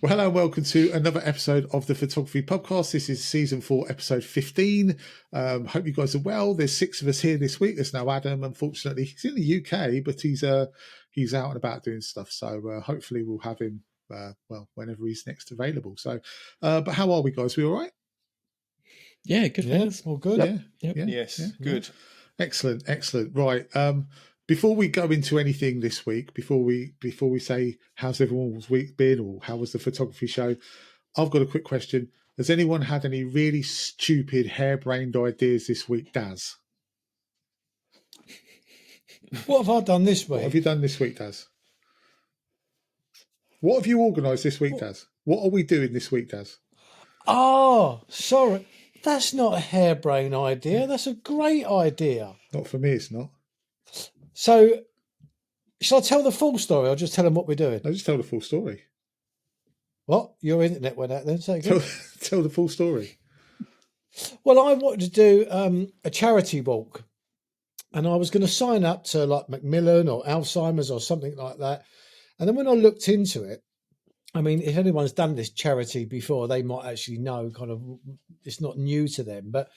Well, hello and welcome to another episode of the Photography Pubcast. This is season 4, episode 15. Hope you guys are well. There's 6 of us here this week. There's no Adam, unfortunately. He's in the UK, but he's out and about doing stuff. So hopefully we'll have him, whenever he's next available. So, but how are we, guys? We all right? Yeah, good. Yeah, all good. Yep. Yes, good. Excellent. Right. Before we go into anything this week, before we say how's everyone's week been or how was the photography show, I've got a quick question. Has anyone had any really stupid, harebrained ideas this week, Daz? What have I done this week? What have you done this week, Daz? What have you organised this week, Daz? What are we doing this week, Daz? Oh, sorry. That's not a harebrained idea. That's a great idea. Not for me, it's not. So, shall I tell the full story or just tell them what we're doing? No, just tell the full story. What? Your internet went out then? Say again. Tell the full story. Well, I wanted to do a charity walk. And I was going to sign up to like Macmillan or Alzheimer's or something like that. And then when I looked into it, I mean, if anyone's done this charity before, they might actually know kind of it's not new to them. But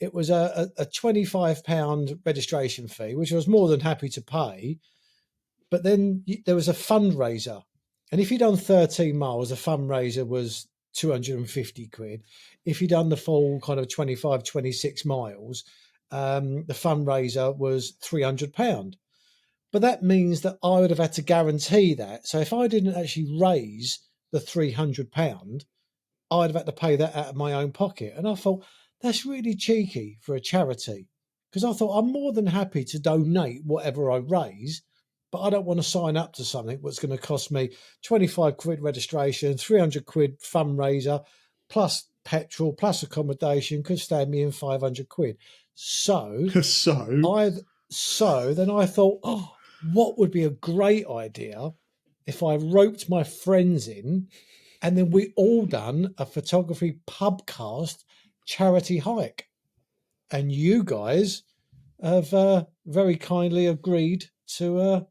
it was a £25 registration fee, which I was more than happy to pay. But then there was a fundraiser. And if you'd done 13 miles, the fundraiser was 250 quid. If you'd done the full kind of 25, 26 miles, the fundraiser was £300. But that means that I would have had to guarantee that. So if I didn't actually raise the £300, I'd have had to pay that out of my own pocket. And I thought, that's really cheeky for a charity. Because I thought, I'm more than happy to donate whatever I raise, but I don't want to sign up to something that's going to cost me 25 quid registration, 300 quid fundraiser, plus petrol, plus accommodation, could stand me in 500 quid. So then I thought, oh, what would be a great idea if I roped my friends in and then we all done a photography pubcast charity hike? And you guys have very kindly agreed to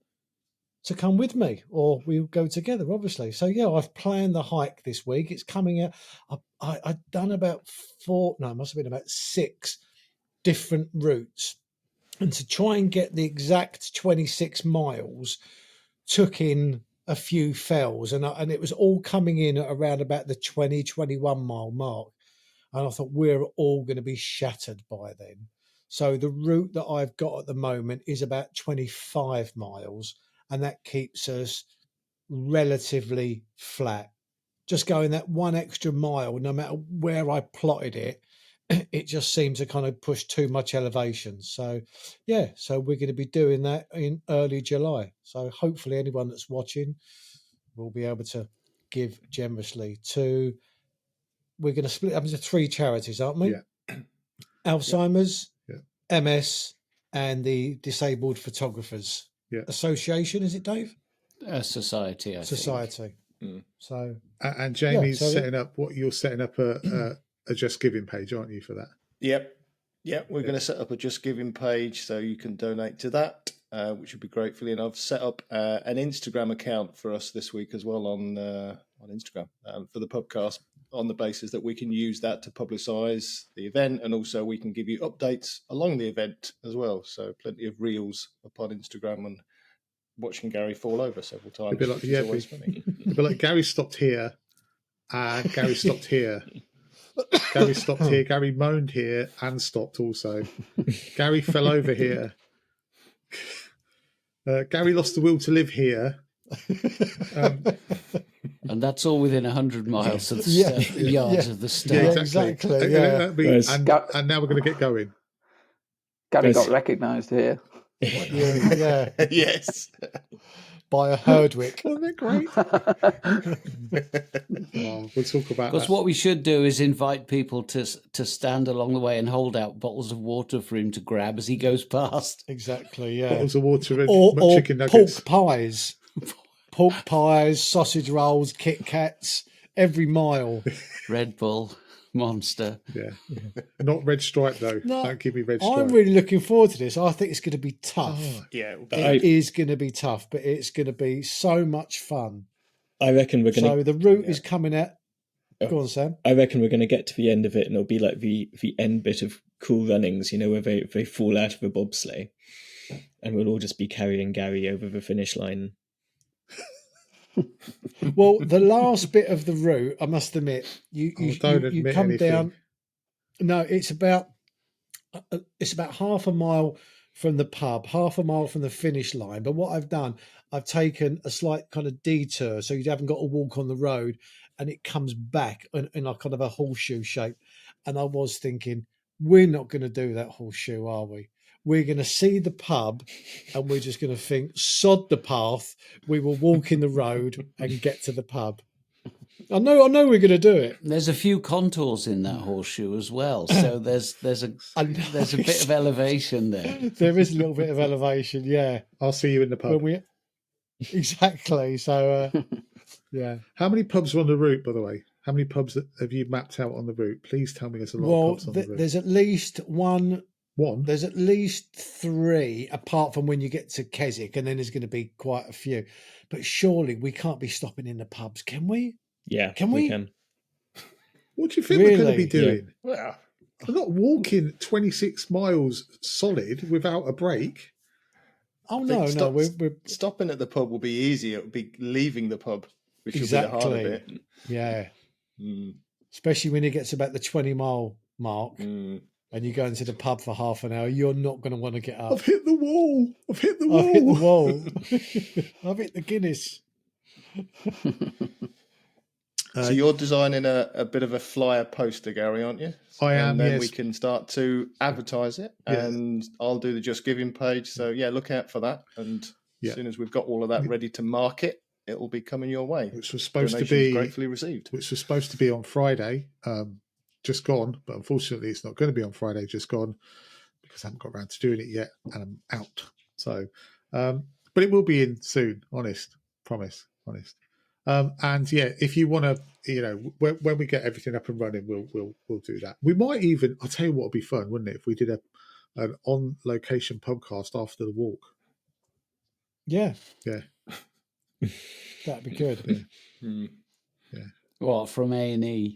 come with me, or we'll go together, obviously. So yeah, I've planned the hike this week. It's coming out. I've done about it must have been about 6 different routes. And to try and get the exact 26 miles took in a few fells, and it was all coming in at around about the 20, 21 mile mark. And I thought, we're all going to be shattered by then. So the route that I've got at the moment is about 25 miles, and that keeps us relatively flat. Just going that one extra mile, no matter where I plotted it, it just seemed to kind of push too much elevation. So, yeah, so we're going to be doing that in early July. So hopefully anyone that's watching will be able to give generously to... We're going to split up into 3 charities, aren't we? Yeah. Alzheimer's, MS, and the Disabled Photographers Association. Is it, Dave? Society, I Society. think. So, and Jamie's setting up you're setting up a Just Giving page, aren't you, for that? Yep. We're going to set up a Just Giving page so you can donate to that, which would be gratefully. And I've set up an Instagram account for us this week as well on Instagram for the podcast, on the basis that we can use that to publicise the event, and also we can give you updates along the event as well. So plenty of reels upon Instagram and watching Gary fall over several times. It'd be always funny. It'd be like Gary stopped here, Gary stopped here. Gary stopped here. Gary moaned here and stopped also. Gary fell over here. Gary lost the will to live here. And that's all within 100 miles of the yards of the start. Yeah, exactly. And now we're going to get going. Gary got recognised here. Yes. By a Herdwick. Wasn't that great? We'll talk about that. Because what we should do is invite people to stand along the way and hold out bottles of water for him to grab as he goes past. Exactly, yeah. Bottles of water and or chicken nuggets. Pork pies, sausage rolls, Kit Kats, every mile. Red Bull, Monster. Yeah. Not Red Stripe, though. No, don't give me Red Stripe. I'm really looking forward to this. I think it's going to be tough. Yeah. It is going to be tough, but it's going to be so much fun. I reckon we're going So the route is coming out. Oh. Go on, Sam. I reckon we're going to get to the end of it, and it'll be like the end bit of Cool Runnings, where they fall out of a bobsleigh, and we'll all just be carrying Gary over the finish line. Well, the last bit of the route, I must admit, you don't you admit come anything. down. No, it's about half a mile from the pub, half a mile from the finish line. But what I've done, I've taken a slight kind of detour, so you haven't got to walk on the road, and it comes back in a kind of a horseshoe shape. And I was thinking, we're not going to do that horseshoe, are we? We're going to see the pub, and we're just going to think, sod the path. We will walk in the road and get to the pub. I know we're going to do it. There's a few contours in that horseshoe as well, so there's a bit of elevation there. There is a little bit of elevation, yeah. I'll see you in the pub. Exactly. So, yeah. How many pubs are on the route, by the way? How many pubs have you mapped out on the route? Please tell me there's a lot of pubs on the route. There's at least one. One? There's at least 3, apart from when you get to Keswick, and then there's going to be quite a few. But surely we can't be stopping in the pubs, can we? Yeah, Can we? can. What do you think we're going to be Really? doing? Well, I'm not walking 26 miles solid without a break. Oh, I think no, we're stopping at the pub will be easy. It will be leaving the pub, which will be the harder exactly. bit. Yeah. Mm, Especially when it gets about the 20-mile mark mm. and you go into the pub for half an hour, you're not going to want to get up. I've hit the wall. I've hit the wall. I've hit the wall. I've hit the Guinness. So you're designing a bit of a flyer poster, Gary, aren't you? I am, And then yes. we can start to advertise it, Yeah. and I'll do the Just Giving page. So yeah, look out for that. And Yeah. as soon as we've got all of that ready to market, it will be coming your way. Which was supposed to Donations be gratefully received. Which was supposed to be on Friday, just gone. But unfortunately, it's not going to be on Friday, just gone, because I haven't got around to doing it yet, and I'm out. So, but it will be in soon. Honest, promise, honest. And yeah, if you want to, when we get everything up and running, we'll do that. We might even, I'll tell you what would be fun, wouldn't it, if we did an on location podcast after the walk? Yeah. Yeah, That'd be good. Mm. What, from A&E?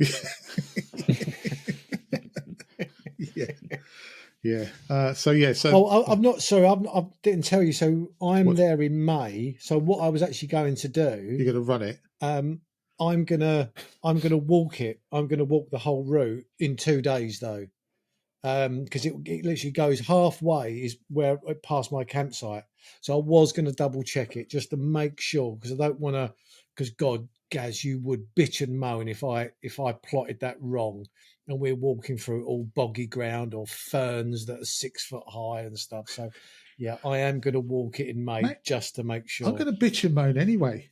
yeah. So Oh, I'm not sorry. I didn't tell you. So I'm What? there in May. So what I was actually going to do, you're going to run it. I'm gonna walk it. I'm gonna walk the whole route in 2 days though, because it literally goes halfway is where it passed my campsite. So I was going to double check it just to make sure, because I don't want to. Because God, Gaz, you would bitch and moan if I plotted that wrong, and we're walking through all boggy ground or ferns that are 6 foot high and stuff. So yeah, I am going to walk it in May, Mate, just to make sure. I'm going to bitch and moan anyway.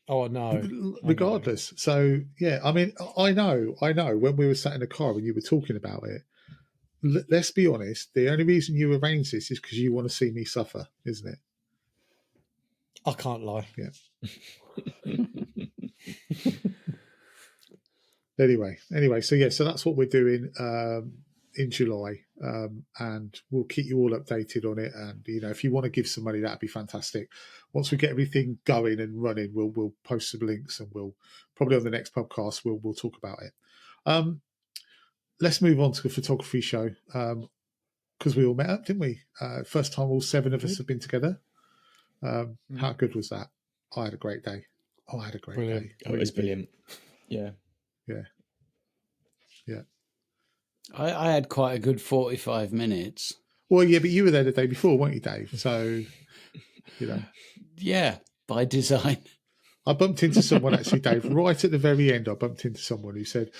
Oh, I know. Regardless. So yeah, I mean, I know. When we were sat in the car and you were talking about it, let's be honest. The only reason you arranged this is because you want to see me suffer, isn't it? I can't lie. Yeah. Anyway. So yeah, so that's what we're doing in July, and we'll keep you all updated on it. And if you want to give some money, that'd be fantastic. Once we get everything going and running, we'll post some links, and we'll probably on the next podcast we'll talk about it. Let's move on to the photography show, because we all met up, didn't we? First time all 7 of us have been together. How good was that? I had a great day. I had a great day. Oh, it was brilliant. Yeah. I had quite a good 45 minutes. Well, yeah, but you were there the day before, weren't you, Dave? So, Yeah, by design. I bumped into someone, actually, Dave, right at the very end. I bumped into someone who said,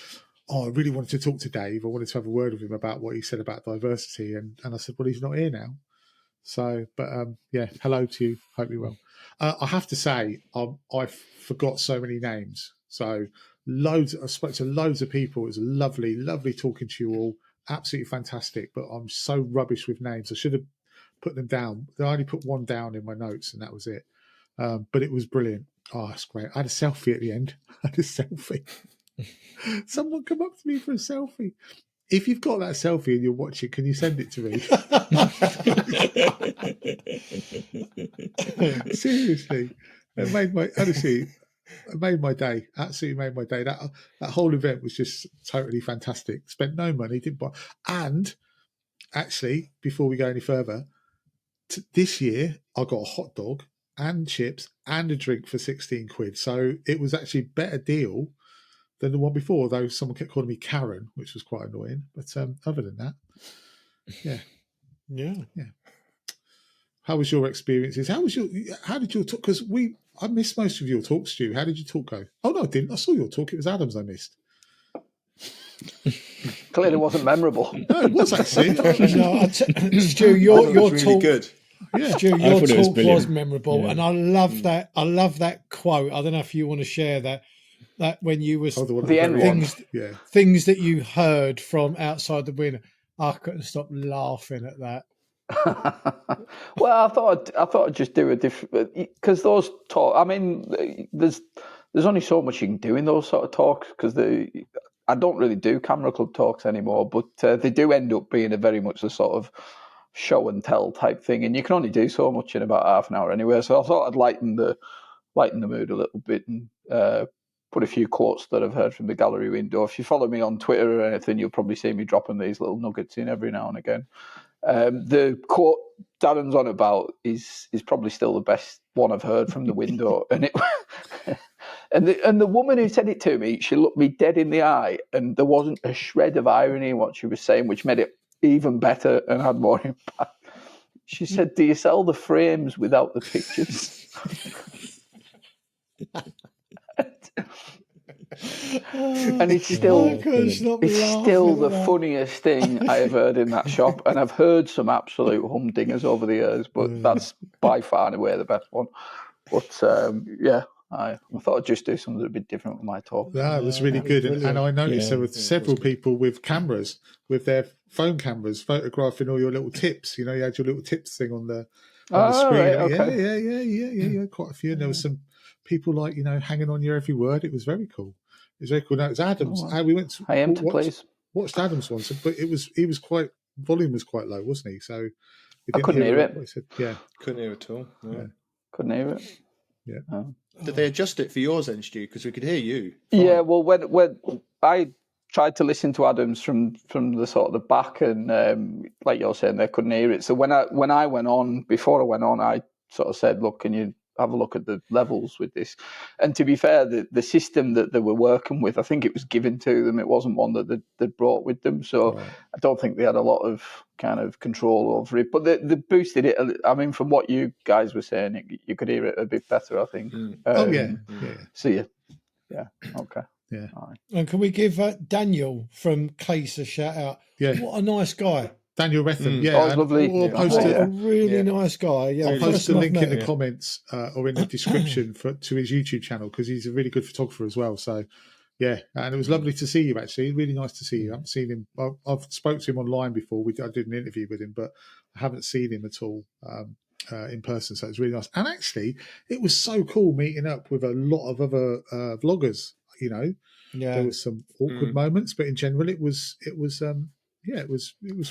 I really wanted to talk to Dave. I wanted to have a word with him about what he said about diversity. And I said, well, he's not here now. So, but yeah, hello to you. Hope you're well. I have to say, I forgot so many names. So I spoke to loads of people. It was lovely, lovely talking to you all. Absolutely fantastic. But I'm so rubbish with names. I should have put them down. I only put one down in my notes, and that was it. But it was brilliant. Oh, that's great. I had a selfie at the end. I had a selfie. Someone come up to me for a selfie. If you've got that selfie and you're watching, can you send it to me? Seriously. It made my, honestly, it made my day. Absolutely made my day. That whole event was just totally fantastic. Spent no money, didn't buy. And actually, before we go any further, this year I got a hot dog and chips and a drink for 16 quid. So it was actually a better deal than the one before, though someone kept calling me Karen, which was quite annoying. But other than that, yeah. How was your experiences? How did your talk? Because I missed most of your talk, Stu. How did your talk go? Oh no, I didn't. I saw your talk. It was Adam's I missed. Clearly wasn't memorable. No, it was actually. No, Stu, your really talk, good. Yeah, Stu, your thought it was talk was brilliant. memorable, Yeah. and I love that. I love that quote. I don't know if you want to share that. That when you was oh, the one at The the end very one. end. Yeah. things that you heard from outside the window, I couldn't stop laughing at that. Well, I thought I'd just do a different, because those talk. I mean, there's only so much you can do in those sort of talks, because I don't really do camera club talks anymore, but they do end up being a very much a sort of show and tell type thing, and you can only do so much in about half an hour anyway. So I thought I'd lighten the mood a little bit and put a few quotes that I've heard from the gallery window. If you follow me on Twitter or anything, you'll probably see me dropping these little nuggets in every now and again. The quote Darren's on about is probably still the best one I've heard from the window, and it and the woman who said it to me, she looked me dead in the eye, and there wasn't a shred of irony in what she was saying, which made it even better and had more impact. She said, "Do you sell the frames without the pictures?" And it's still the funniest thing I have heard in that shop, and I've heard some absolute humdingers over the years, but that's by far and away the best one. But I thought I'd just do something a bit different with my talk. No, it was really good. And I noticed there were several people with cameras, with their phone cameras, photographing all your little tips. You know, you had your little tips thing on the screen. Right, okay. Yeah, quite a few. And there was some people like, hanging on your every word. It was very cool. It was very cool. No, it was Adam's. We went to, I am to please. Watched Adam's one, but he was quite, volume was quite low, wasn't he? So I couldn't hear it. What he said. Yeah. Couldn't hear it at all. No. Yeah. Couldn't hear it. Yeah. No. Did they adjust it for yours then, Stu? Because we could hear you. Fine. Yeah, well, when I tried to listen to Adams from the sort of the back, and like you're saying, they couldn't hear it. So when I went on, before I went on, I sort of said, "Look, can you have a look at the levels with this?" And to be fair, the system that they were working with, I think it was given to them. It wasn't one that they brought with them. So Right. I don't think they had a lot of kind of control over it. But they boosted it. I mean, from what you guys were saying, you could hear it a bit better, I think. Yeah. So yeah, okay. Yeah. All right. And can we give Daniel from Case a shout out? Yeah. What a nice guy. Daniel Retham. Yeah. Oh, it's lovely. We'll post What it. a really nice guy. Yeah, I'll post the person I've link in met. the comments or in the description to his YouTube channel, because he's a really good photographer as well. So, yeah, and it was lovely to see you, actually. Really nice to see you. I haven't seen him. I've spoke to him online before. I did an interview with him, but I haven't seen him at all in person. So it was really nice. And actually, it was so cool meeting up with a lot of other vloggers. There was some awkward moments, but in general, it was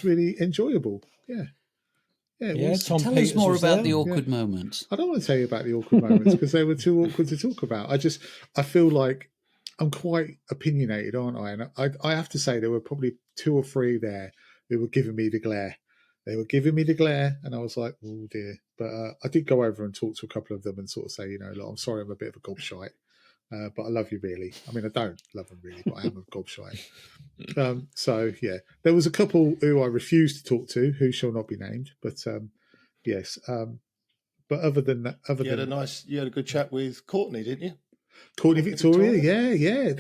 really enjoyable. Yeah. Yeah, Yeah, Tom Tell Peters us more was about there. the awkward moments. I don't want to tell you about the awkward moments because they were too awkward to talk about. I feel like I'm quite opinionated, aren't I? And I have to say there were probably 2 or 3 there who were giving me the glare. They were giving me the glare, and I was like, oh dear. But I did go over and talk to a couple of them and sort of say, look, I'm sorry, I'm a bit of a gobshite. But I love you really. I mean, I don't love them really, but I am a gobshite. So yeah, there was a couple who I refused to talk to, who shall not be named. But yes. But other than that, you had a good chat with Courtney, didn't you? Courtney Victoria. Yeah.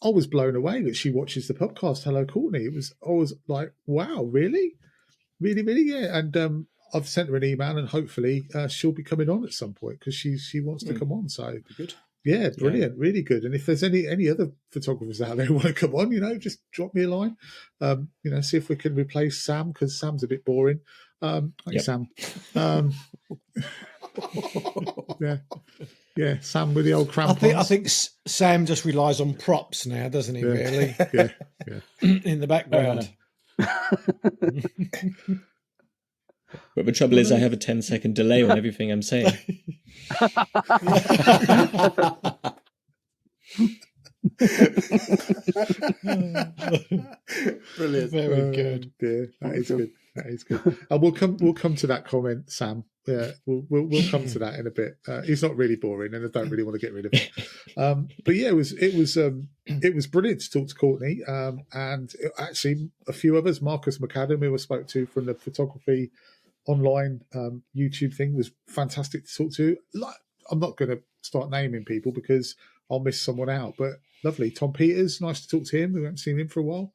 I was blown away that she watches the podcast. Hello, Courtney. I was like, wow, really, really, really, yeah. And I've sent her an email, and hopefully she'll be coming on at some point because she wants to come on. So good. Yeah, brilliant, really good. And if there's any other photographers out there who want to come on, just drop me a line. See if we can replace Sam, because Sam's a bit boring. Thanks, Sam. Yeah, Sam with the old crampons. I think Sam just relies on props now, doesn't he? Really? Yeah. In the background. But the trouble is, I have a 10-second delay on everything I'm saying. Brilliant. Very good. Dear, that is good. That is good. And we'll come to that comment, Sam. Yeah, we'll come to that in a bit. He's not really boring, and I don't really want to get rid of him. But yeah, it was brilliant to talk to Courtney, and actually a few others. Marcus McAdam, who I spoke to from the photography online YouTube thing, was fantastic to talk to. Like, I'm not going to start naming people because I'll miss someone out, but lovely. Tom Peters, nice to talk to him. We haven't seen him for a while,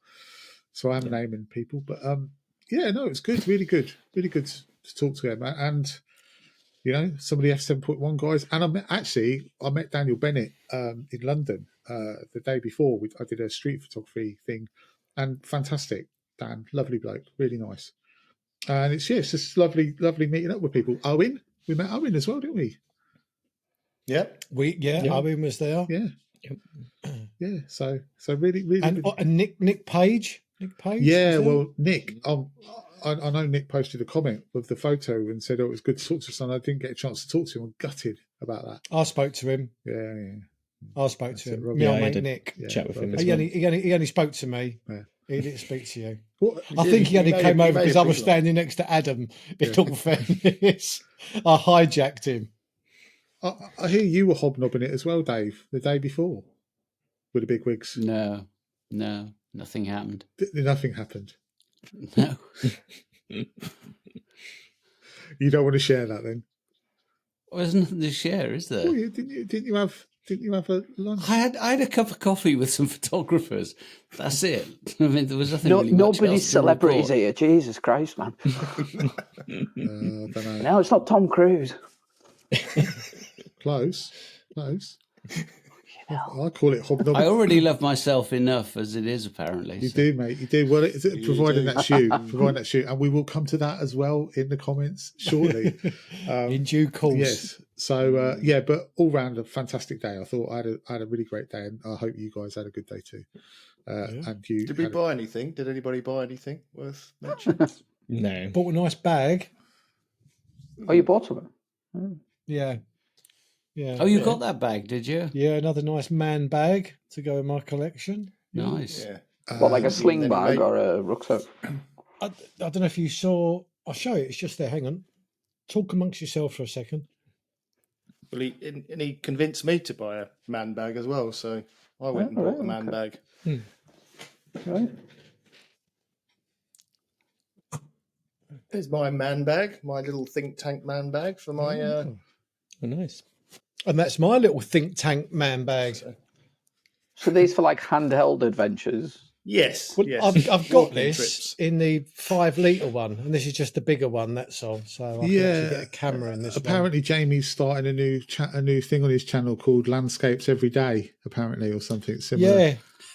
so I'm naming people. But yeah, no, it's good, really good to talk to him. And you know, some of the F7.1 guys. And I met Daniel Bennett in London the day before. I did a street photography thing, and fantastic. Dan, lovely bloke, really nice. And it's just lovely meeting up with people. Owen, we met Owen as well, didn't we? Yep. Owen was there. Yeah. So really, And Nick Page. Nick Page. Yeah, well, Nick, I know Nick posted a comment of the photo and said, it was good to talk to son. I didn't get a chance to talk to him. I'm gutted about that. I spoke to him. Yeah. I spoke to him. Rob. My Yeah, I old had mate a Nick. chat with him as He well. only spoke to me. Yeah. He didn't speak to you. What? I think he only came over because I was standing. standing next to Adam. In all fairness, I hijacked him. I hear you were hobnobbing it as well, Dave, the day before with the big wigs. No, nothing happened. Nothing happened. No. You don't want to share that then? Well, there's nothing to share, is there? Oh, didn't you have a lunch? I had a cup of coffee with some photographers. That's it. I mean, there was nothing. Really much Nobody's else to celebrities report. here. Jesus Christ, man. I don't know. No, it's not Tom Cruise. Close. I call it hobnobbing. I already love myself enough as it is, apparently. You so. do, mate. You do. Well, providing that's you. Providing that's you. And we will come to that as well in the comments shortly. In due course. Yes. So, yeah, but all round a fantastic day. I thought I had a really great day, and I hope you guys had a good day too. And you Did we buy anything? Did anybody buy anything worth mentioning? No. Bought a nice bag. Oh, you bought some? Yeah. Oh, you got that bag, did you? Yeah, another nice man bag to go in my collection. Nice. Yeah. What, like a sling then bag maybe- or a rucksack? I don't know if you saw. I'll show you. It's just there. Hang on. Talk amongst yourself for a second. Well, he convinced me to buy a man bag as well, so I went and bought a man bag. Right. There's my man bag, my little think tank man bag for my. Oh, nice. And that's my little think tank man bag. So these for like handheld adventures. Yes, Well, yes. I've got Walking this trips. in the 5 litre one, and this is just the bigger one. That's all. So I can actually get a camera in this. Apparently, Jamie's starting a new thing on his channel called Landscapes Every Day. Apparently, or something one. similar. Yeah.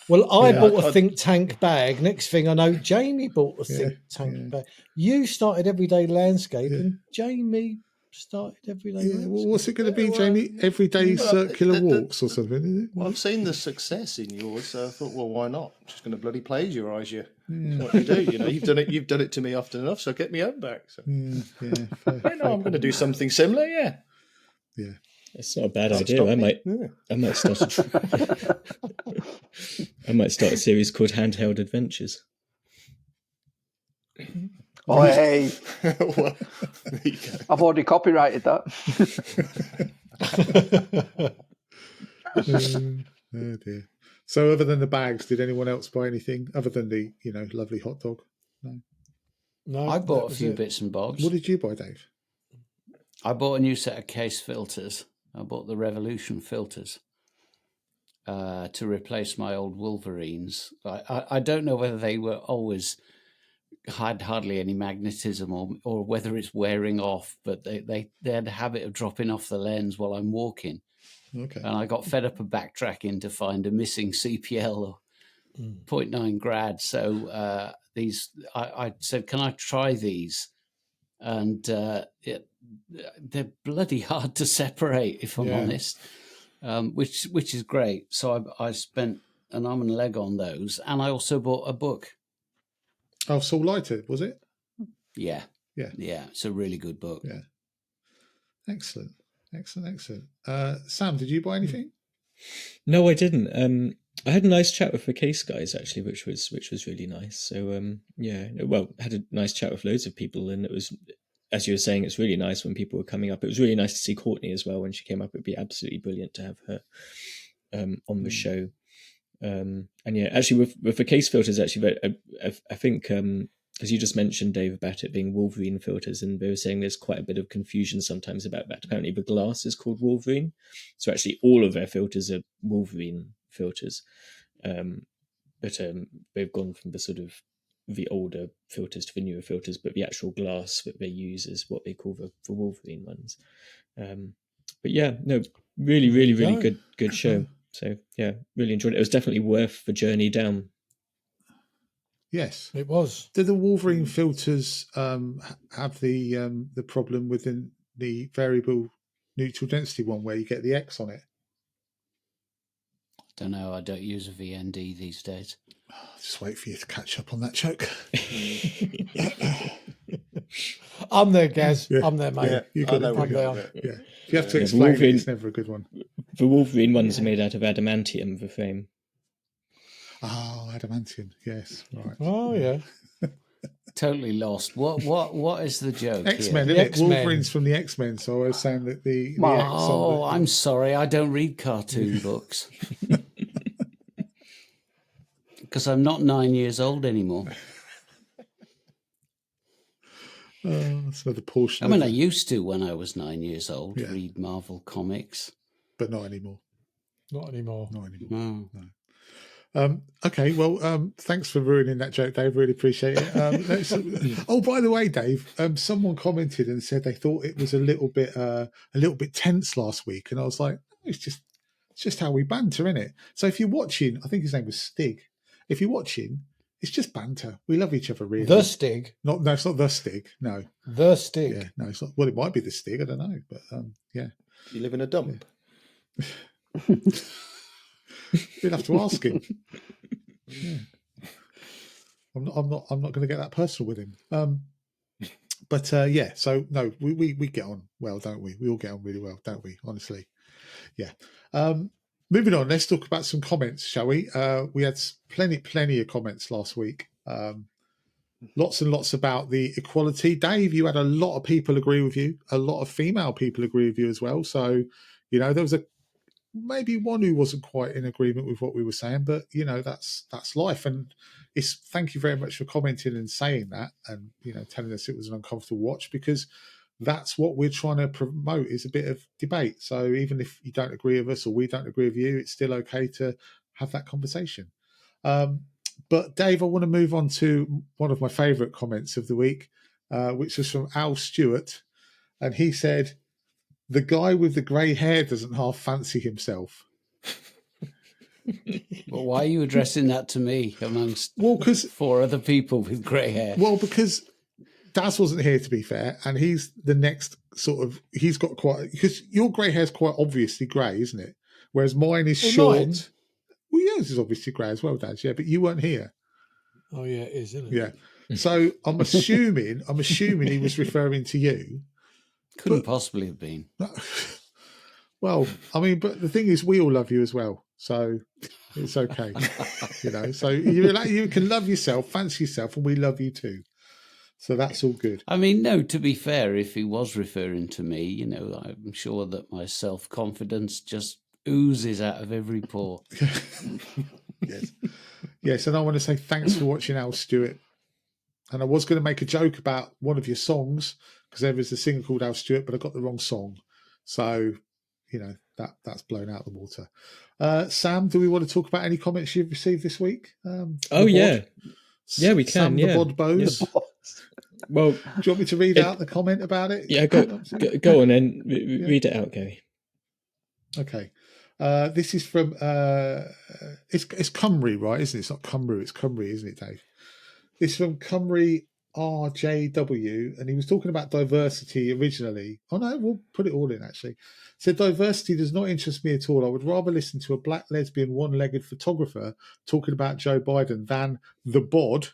Well, I Yeah, bought a think tank bag. Next thing I know, Jamie bought a think tank yeah. bag. You started everyday landscape, and Jamie started everyday Yeah, landscape. well, what's it going to be, well, Jamie? Everyday well, circular the- walks or something, is it? Well, I've seen the success in yours, so I thought, well, why not? I'm just going to bloody plagiarise you. That's what you do. You know, you've done it to me often enough, so get me own back. So. Yeah, Yeah, no, I'm going to do something similar. Yeah. It's not a bad Doesn't idea. stop I me. might start I might start a series called Handheld Adventures. Oh, hey, Well, there you go. I've already copyrighted that. Oh dear. So, other than the bags, did anyone else buy anything other than the lovely hot dog? No, I that bought a was few it. bits and bobs. What did you buy, Dave? I bought a new set of case filters. I bought the Revolution filters to replace my old Wolverines. I don't know whether they were always had hardly any magnetism or whether it's wearing off, but they had a habit of dropping off the lens while I'm walking. Okay. And I got fed up of backtracking to find a missing CPL or 0.9 grad. So I said, can I try these? And they're bloody hard to separate, if I'm honest, which is great. So I spent an arm and a leg on those. And I also bought a book. Oh, Soul Lighted, was it? Yeah. Yeah, it's a really good book. Yeah. Excellent. Sam, did you buy anything? No, I didn't. I had a nice chat with the case guys actually, which was really nice. So had a nice chat with loads of people, and it was, as you were saying, it's really nice when people were coming up. It was really nice to see Courtney as well when she came up. It'd be absolutely brilliant to have her on the show. And yeah, actually with the case filters, actually, I think as you just mentioned, Dave, about it being Wolverine filters, and they were saying there's quite a bit of confusion sometimes about that. Apparently the glass is called Wolverine, so actually all of their filters are Wolverine filters, but they've gone from the sort of the older filters to the newer filters, but the actual glass that they use is what they call the Wolverine ones. But yeah, no, really good show. So yeah, really enjoyed it. It was definitely worth the journey down. Yes, it was. Did the Wolverine filters have the problem within the variable neutral density one where you get the X on it? Don't know. I don't use a VND these days. Just wait for you to catch up on that joke. I'm there, Gaz. Yeah. I'm there, mate. Yeah, You got it. I'm there. Yeah, if you have to explain it, it's never a good one. The Wolverine ones are made out of adamantium, the frame. Oh, adamantium. Yes, right. Oh yeah. Totally lost. What is the joke? X-Men, here? isn't it? X-Men. Wolverine's from the X-Men, so I was saying that the X Oh, on the, I'm sorry. I don't read cartoon books because I'm not 9 years old anymore. that's another portion. I mean, I used to when I was 9 years old read Marvel comics, but not anymore. Not anymore. No. Okay, well, thanks for ruining that joke, Dave. Really appreciate it. Oh, by the way, Dave, someone commented and said they thought it was a little bit tense last week, and I was like, it's just how we banter, innit? So if you're watching, I think his name was Stig. If you're watching, it's just banter. We love each other, really. The Stig. No, it's not the Stig. No, The Stig. yeah, no, it's not. Well, it might be the Stig. I don't know, but yeah. You live in a dump. You'll have to ask him. Yeah. I'm not going to get that personal with him. But yeah. So no, we get on well, don't we? We all get on really well, don't we? Honestly, yeah. Moving on. Let's talk about some comments, shall we? We had plenty of comments last week. Lots and lots about the equality. Dave, you had a lot of people agree with you. A lot of female people agree with you as well. So, there was maybe one who wasn't quite in agreement with what we were saying, but that's life. And it's thank you very much for commenting and saying that, and telling us it was an uncomfortable watch, because that's what we're trying to promote, is a bit of debate. So even if you don't agree with us or we don't agree with you, it's still okay to have that conversation. But Dave, I want to move on to one of my favourite comments of the week, which was from Al Stewart, and he said, "The guy with the grey hair doesn't half fancy himself." Well, why are you addressing that to me amongst because 4 other people with grey hair? Well, because Daz wasn't here, to be fair, and he's the next sort of. He's got quite, because your grey hair's quite obviously grey, isn't it? Whereas mine is short. Mine? Well, yours is obviously grey as well, Daz. Yeah, but you weren't here. Oh yeah, it is, isn't it? Yeah. So I'm assuming he was referring to you. Couldn't possibly have been. Well, I mean, but the thing is, we all love you as well, so it's okay. So you can love yourself, fancy yourself, and we love you too. So that's all good. I mean, no, to be fair, if he was referring to me, I'm sure that my self-confidence just oozes out of every pore. Yes, and I want to say thanks for watching, Al Stewart. And I was going to make a joke about one of your songs, because there was a singer called Al Stewart, but I got the wrong song. So, that's blown out the water. Sam, do we want to talk about any comments you've received this week? Yeah, we can. Sam yeah. the Bod Bose. Yeah. Well, do you want me to read out the comment about it? Yeah, go on then. Read it out, Gary. Okay. This is from it's Cymru, right? Isn't it? It's not Cymru, it's Cymru, isn't it, Dave? This is from Cymru RJW, and he was talking about diversity originally. Oh no, we'll put it all in actually. Said diversity does not interest me at all. I would rather listen to a black lesbian one-legged photographer talking about Joe Biden than the bod,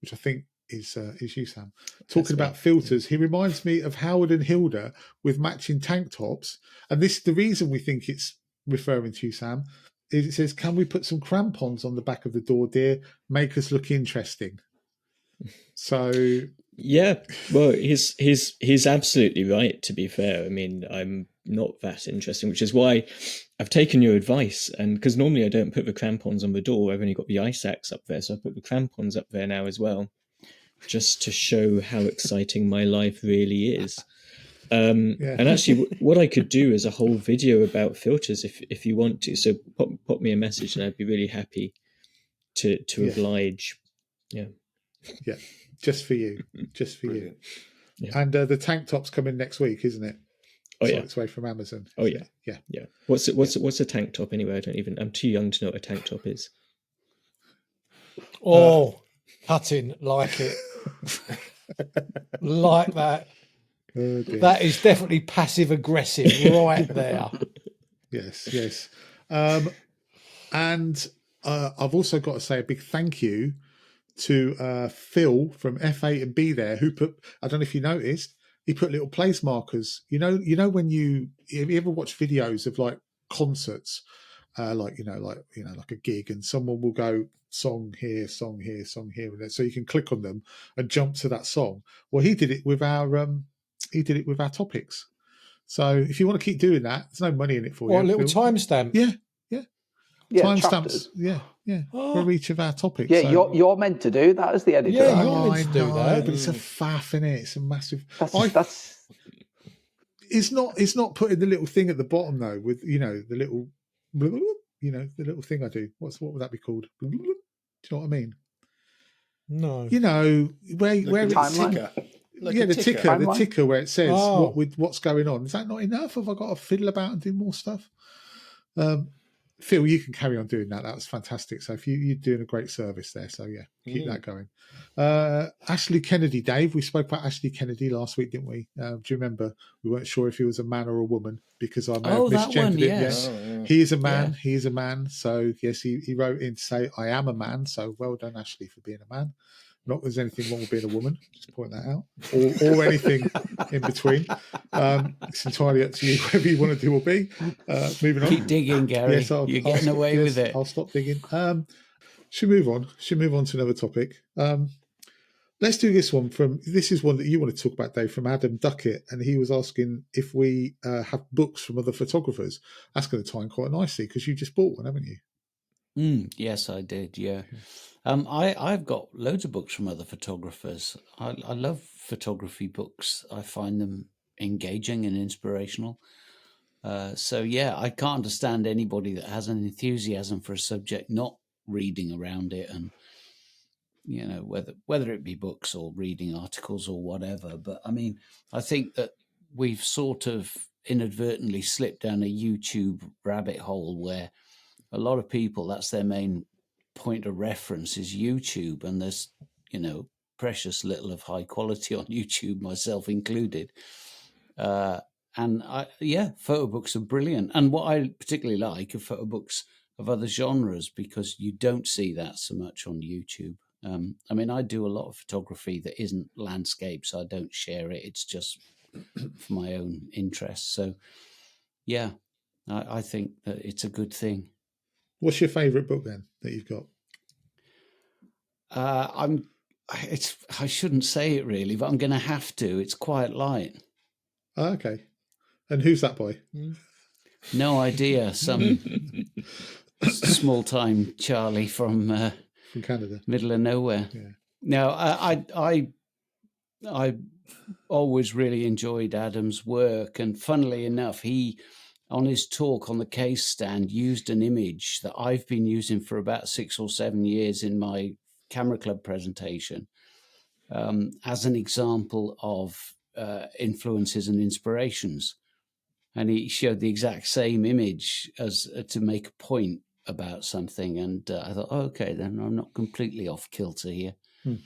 which I think is you, Sam. Talking about filters, he reminds me of Howard and Hilda with matching tank tops. And this, the reason we think it's referring to you, Sam, is it says, "Can we put some crampons on the back of the door, dear? Make us look interesting." So yeah, well, he's absolutely right. To be fair, I mean, I'm not that interesting, which is why I've taken your advice. And because normally I don't put the crampons on the door, I've only got the ice axe up there, so I put the crampons up there now as well, just to show how exciting my life really is. And actually, what I could do is a whole video about filters if you want to. So pop me a message, and I'd be really happy to oblige. Yeah, just for you, Brilliant. you. Yeah. And the tank top's coming next week, isn't it? It's on its way from Amazon. Oh yeah, yeah. What's a tank top anyway? I'm too young to know what a tank top is. Oh, cutting like it, like that. Oh, that is definitely passive aggressive right there. Yes. And I've also got to say a big thank you to Phil from F8 and B there, who put, I don't know if you noticed, he put little place markers. You know when you ever watch videos of like concerts, like a gig, and someone will go song here, song here, song here, and so you can click on them and jump to that song. Well, he did it with our topics. So if you want to keep doing that, there's no money in it for you. What, a little timestamp? Yeah. Timestamps. For each of our topics. Yeah, so. you're meant to do that as the editor. Yeah, you're meant to do that. But it's a faff, innit? It's a massive. That's. It's not putting the little thing at the bottom though, with the little, the little thing I do. What would that be called? Do you know what I mean? No. Where it's ticker. the ticker where it says what's going on. Is that not enough? Have I got to fiddle about and do more stuff? Phil, you can carry on doing that. That was fantastic. So if you're doing a great service there. So yeah, keep that going. Ashley Kennedy, Dave, we spoke about Ashley Kennedy last week, didn't we? Do you remember? We weren't sure if he was a man or a woman because I may have misgendered it. Yes. He is a man. Yeah. He is a man. So yes, he wrote in to say, "I am a man." So well done, Ashley, for being a man. Not that there's anything wrong with being a woman, just point that out, or anything in between. It's entirely up to you whether you want to do or be. Moving on. Keep digging, Gary. Yes, you're getting away with it. I'll stop digging. Should move on. Should move on to another topic. Let's do this one. This is one that you want to talk about, Dave, from Adam Duckett, and he was asking if we have books from other photographers. That's going to tie in quite nicely because you just bought one, haven't you? Yes, I did. Yeah. I've got loads of books from other photographers. I love photography books. I find them engaging and inspirational. So yeah, I can't understand anybody that has an enthusiasm for a subject not reading around it, and whether it be books or reading articles or whatever. But I mean, I think that we've sort of inadvertently slipped down a YouTube rabbit hole where a lot of people, that's their main point of reference is YouTube, and there's precious little of high quality on YouTube, myself included. And photo books are brilliant, and what I particularly like are photo books of other genres because you don't see that so much on YouTube. I mean, I do a lot of photography that isn't landscape, so I don't share it. It's just for my own interest. So yeah, I think that it's a good thing. What's your favourite book then that you've got? I shouldn't say it really, but I'm going to have to. It's Quiet Light. Oh, okay. And who's that by? No idea. Some small-time Charlie from Canada, middle of nowhere. Yeah. No, I always really enjoyed Adam's work, and funnily enough, he, on his talk on the case stand, used an image that I've been using for about 6 or 7 years in my Camera Club presentation as an example of influences and inspirations. And he showed the exact same image as to make a point about something. And I thought, okay, then I'm not completely off kilter here. Does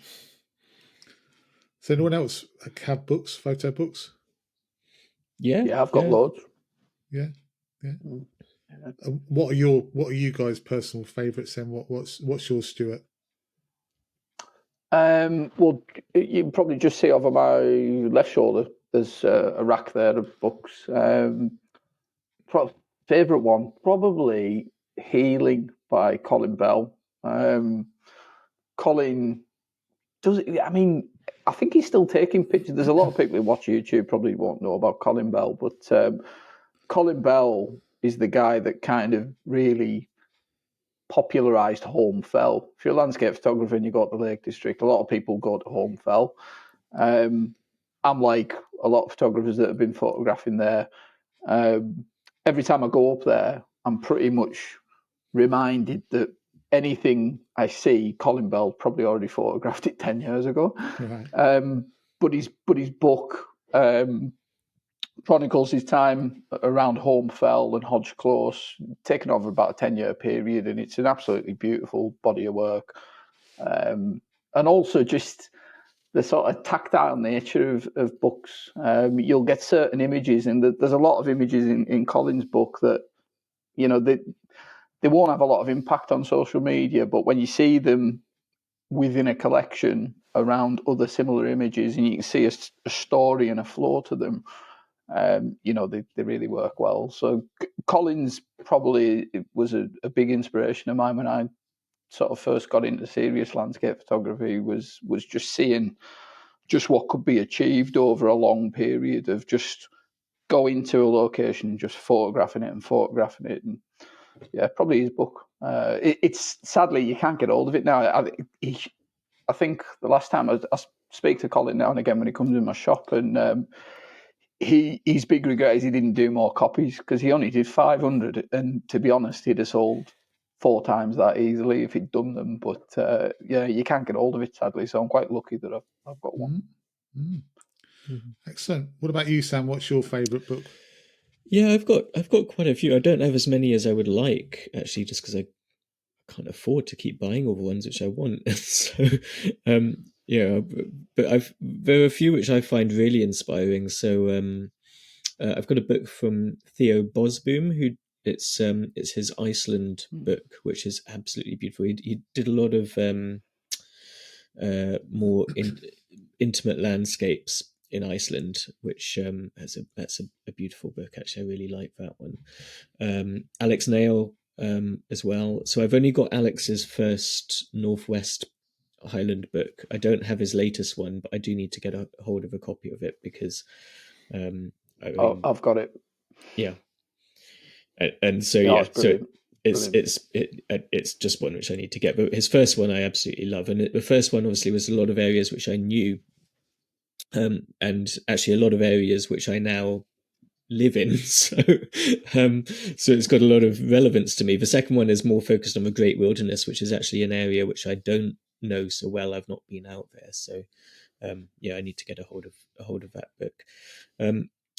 anyone else have books, photo books? Yeah, I've got loads. Yeah. What are you guys' personal favourites then? What's yours, Stuart? Well, you can probably just see over my left shoulder. There's a rack there of books. Favorite one, probably Healing by Colin Bell. Colin does it. I mean, I think he's still taking pictures. There's a lot of people who watch YouTube probably won't know about Colin Bell, but Colin Bell is the guy that kind of really popularised Home Fell. If you're a landscape photographer and you go to the Lake District, a lot of people go to Home Fell. I'm like a lot of photographers that have been photographing there. Every time I go up there, I'm pretty much reminded that anything I see, Colin Bell probably already photographed it 10 years ago. Right. But his book chronicles his time around Home Fell and Hodge Close, taken over about a 10-year period, and it's an absolutely beautiful body of work. And also just the sort of tactile nature of books. You'll get certain images, and there's a lot of images in Colin's book that, you know, they won't have a lot of impact on social media, but when you see them within a collection around other similar images, and you can see a story and a flow to them, you know, they really work well. So Colin's probably was a big inspiration of mine when I sort of first got into serious landscape photography, was just seeing just what could be achieved over a long period of just going to a location and just photographing it. And yeah, probably his book. It's sadly you can't get hold of it now. I think the last time I speak to Colin now and again when he comes in my shop, and his big regret is he didn't do more copies, because he only did 500, and to be honest, he'd have sold 4 times that easily if he'd done them. But yeah, you can't get hold of it sadly. So I'm quite lucky that I've got one. Excellent. What about you, Sam? What's your favourite book? Yeah, I've got quite a few. I don't have as many as I would like, actually, just because I can't afford to keep buying all the ones which I want. So, yeah, but there are a few which I find really inspiring. So, I've got a book from Theo Bosboom, who it's his Iceland book, which is absolutely beautiful. He did a lot of more intimate landscapes in Iceland, which that's a beautiful book. Actually, I really like that one. Alex Nail as well. So I've only got Alex's first Northwest Highland book. I don't have his latest one, but I do need to get a hold of a copy of it because I've got it. Yeah, and so No, yeah, so brilliant. it's just one which I need to get. But his first one I absolutely love, and the first one obviously was a lot of areas which I knew, and actually a lot of areas which I now live in. So it's got a lot of relevance to me. The second one is more focused on the Great Wilderness, which is actually an area which I don't know so well. I've not been out there, so yeah, I need to get a hold of that book.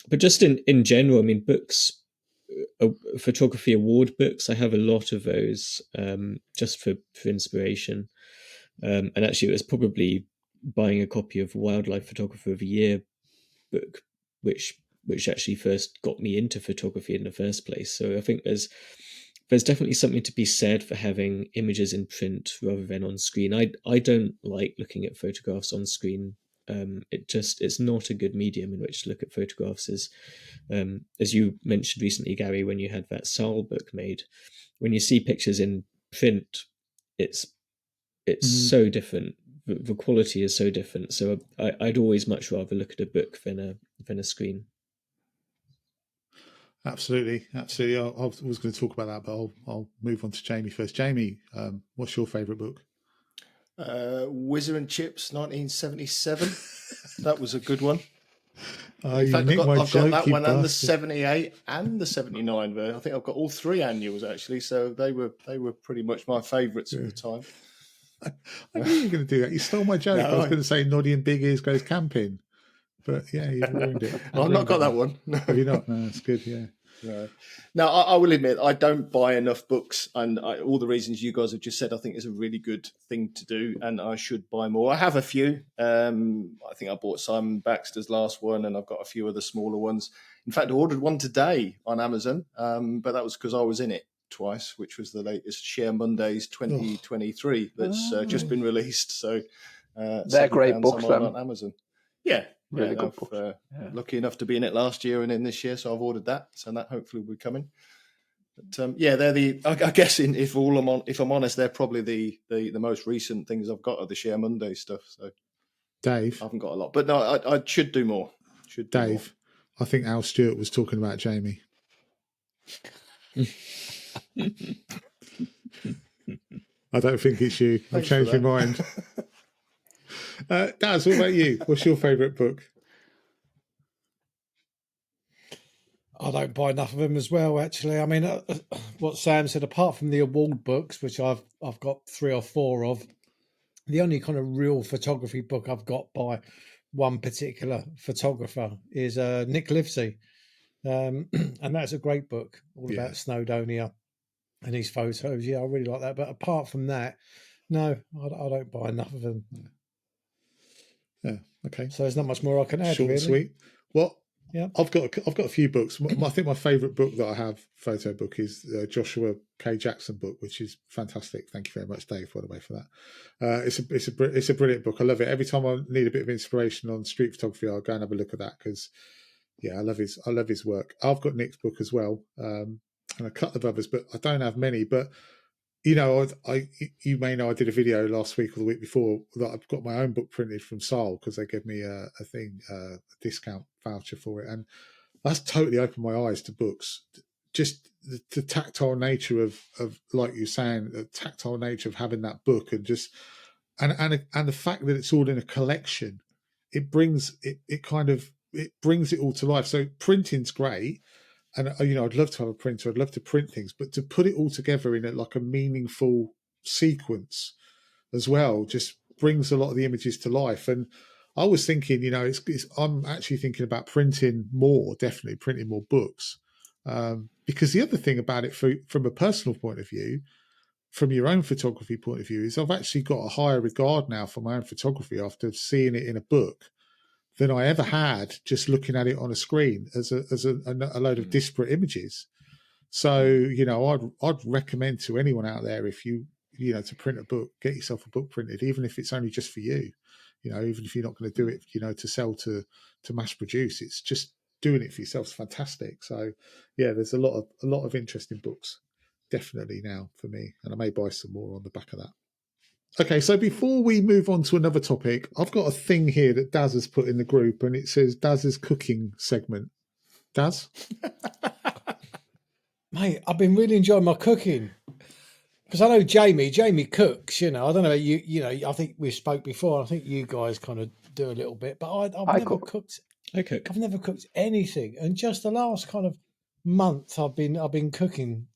But just in general, I mean, books, photography award books, I have a lot of those, just for inspiration. And actually, it was probably buying a copy of Wildlife Photographer of the Year book, which actually first got me into photography in the first place. So I think there's definitely something to be said for having images in print rather than on screen. I don't like looking at photographs on screen. It's not a good medium in which to look at photographs. As you mentioned recently, Gary, when you had that Saal book made, when you see pictures in print, it's so different. The quality is so different. So I'd always much rather look at a book than a screen. Absolutely. I was going to talk about that, but I'll move on to Jamie first. Jamie, what's your favourite book? Whizzer and Chips, 1977. That was a good one. In fact, I've got that one and the bastard. 78 and the 79 version. I think I've got all 3 annuals actually, so they were pretty much my favourites at the time. I knew you were going to do that. You stole my joke. No, I was going to say Noddy and Big Ears goes camping, but yeah, you've ruined it. I've not got that one. No. Have you not? No, that's good. Yeah. No, I will admit I don't buy enough books, and all the reasons you guys have just said I think is a really good thing to do, and I should buy more. I have a few. I think I bought Simon Baxter's last one, and I've got a few other smaller ones. In fact, I ordered one today on Amazon, but that was because I was in it twice, which was the latest Share Mondays 2023 that's just been released. So They're great £7 books, I'm on them. Amazon. Yeah, Really good I've, books. lucky enough to be in it last year and in this year, so I've ordered that. So that hopefully will be coming. But they're I guess if I'm honest, they're probably the most recent things I've got are the Share Monday stuff. So Dave, I haven't got a lot, but no, I should do more. Dave, I think Al Stewart was talking about Jamie. I don't think it's you. I've changed my mind. Daz, what about you? What's your favourite book? I don't buy enough of them as well, actually. I mean, what Sam said, apart from the award books, which I've got 3 or 4 of, the only kind of real photography book I've got by one particular photographer is Nick Livesey. And that's a great book, all about Snowdonia and his photos. Yeah, I really like that. But apart from that, no, I don't buy enough of them. Yeah, okay. So there's not much more I can add. Short really. and sweet. Well, yeah, I've got a few books. I think my favourite book that I have, photo book, is Joshua K. Jackson book, which is fantastic. Thank you very much, Dave, by the way, for that. It's a brilliant book. I love it. Every time I need a bit of inspiration on street photography, I'll go and have a look at that because, I love his work. I've got Nick's book as well, and a couple of others, but I don't have many. But you may know I did a video last week or the week before that I've got my own book printed from Saal because they gave me a discount voucher for it, and that's totally opened my eyes to books. Just the tactile nature of like you're saying, the tactile nature of having that book, and just and the fact that it's all in a collection, it brings it brings it all to life. So printing's great. And, I'd love to have a printer. I'd love to print things, but to put it all together in a meaningful sequence as well just brings a lot of the images to life. And I was thinking, I'm actually thinking about printing more, definitely printing more books. Because the other thing about it from a personal point of view, from your own photography point of view, is I've actually got a higher regard now for my own photography after seeing it in a book than I ever had just looking at it on a screen as a load of disparate images. So, I'd recommend to anyone out there, if you to print a book, get yourself a book printed, even if it's only just for you, even if you're not going to do it, to sell to mass produce, it's just doing it for yourself is fantastic. So there's a lot of interesting books definitely now for me, and I may buy some more on the back of that. Okay, so before we move on to another topic, I've got a thing here that Daz has put in the group, and it says Daz's cooking segment. Daz? Mate, I've been really enjoying my cooking. Because I know Jamie cooks, I don't know, I think we spoke before. I think you guys kind of do a little bit, but I've never cooked. I cook. I've never cooked anything. And just the last kind of month I've been cooking.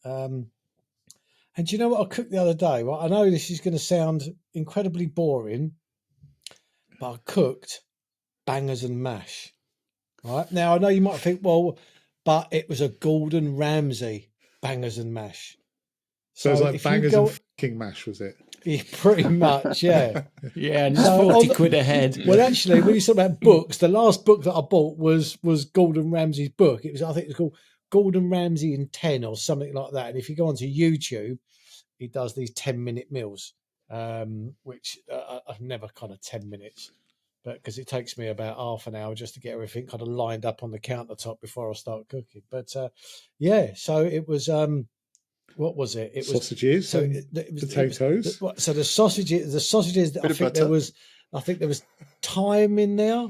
And do you know what I cooked the other day? Well, I know this is going to sound incredibly boring, but I cooked bangers and mash. Right now, I know you might think, well, but it was a Gordon Ramsay bangers and mash. So it's like bangers and fucking mash, was it? Yeah, pretty much, yeah. Yeah, and it's 40 quid a head. Well, actually, when you talk about books, the last book that I bought was Gordon Ramsay's book. I think it was called Gordon Ramsay in 10 or something like that. And if you go onto YouTube, he does these 10-minute meals, which are never kind of 10 minutes, but because it takes me about half an hour just to get everything kind of lined up on the countertop before I start cooking. But so it was. What was it? It was sausages, potatoes. So the sausages. I think there was thyme in there.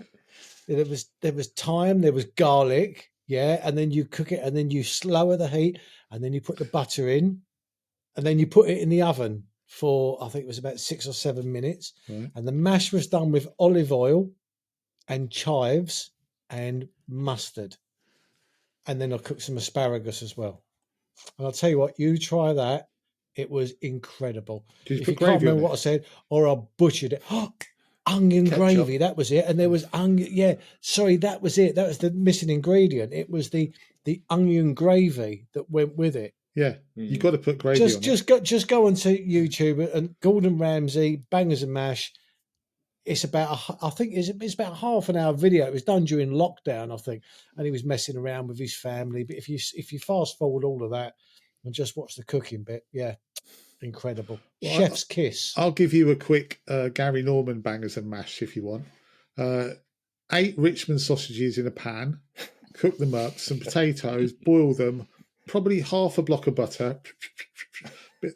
There was thyme. There was garlic. Yeah, and then you cook it, and then you lower the heat, and then you put the butter in, and then you put it in the oven for I think it was about 6 or 7 minutes. Right. And the mash was done with olive oil and chives and mustard, and then I cooked some asparagus as well. And I'll tell you what, you try that. It was incredible. If you can't remember what I said, or I butchered it. Onion gravy, that was it. And there was onion. Yeah, sorry, that was it. That was the missing ingredient. It was the onion gravy that went with it. Yeah, you got to put gravy on it. Just go onto YouTube and Gordon Ramsay bangers and mash. It's about it's about half an hour video. It was done during lockdown, I think, and he was messing around with his family. But if you fast forward all of that and just watch the cooking bit, yeah, Incredible. Well, Chef's kiss. I'll give you a quick Gary Norman bangers and mash if you want. 8 Richmond sausages in a pan, cook them up, some potatoes, boil them, probably half a block of butter.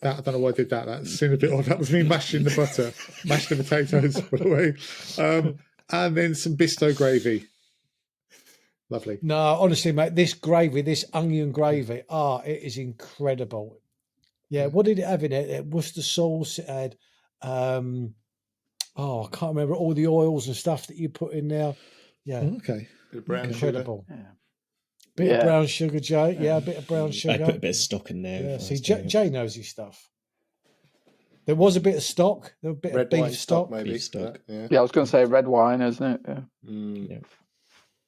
I don't know why I did that. That seemed a bit odd. That was me mashing the butter, mashed the potatoes, by the way. And then some Bisto gravy. Lovely. No, honestly, mate, this gravy, this onion gravy, it is incredible. Yeah, what did it have in it? It had Worcester sauce. It had, I can't remember all the oils and stuff that you put in there. Yeah. Okay. Bit of brown Incredible. sugar. Bit of brown sugar, Jay. Yeah, a bit of brown sugar. I put a bit of stock in there. Yeah, see, Jay knows his stuff. There was a bit of stock. There was a bit Red of beef wine stock. maybe. Beef stock. Yeah. Yeah, I was going to say red wine, isn't it? Yeah. Yeah.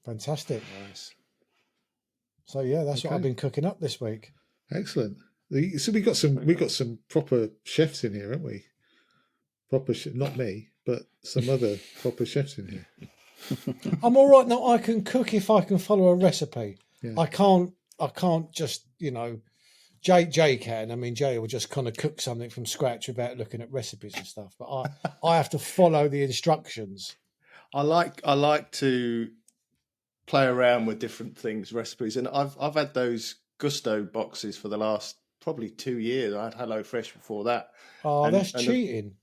Fantastic. Nice. So yeah, that's what I've been cooking up this week. Excellent. So we got some proper chefs in here, haven't we? Not me, but some other proper chefs in here. I'm all right now. I can cook if I can follow a recipe. Yeah. I can't just, Jay can. I mean, Jay will just kind of cook something from scratch without looking at recipes and stuff. But I have to follow the instructions. I like to play around with different things, recipes, and I've had those Gusto boxes for the last probably 2 years. I had HelloFresh before that. Oh, that's cheating.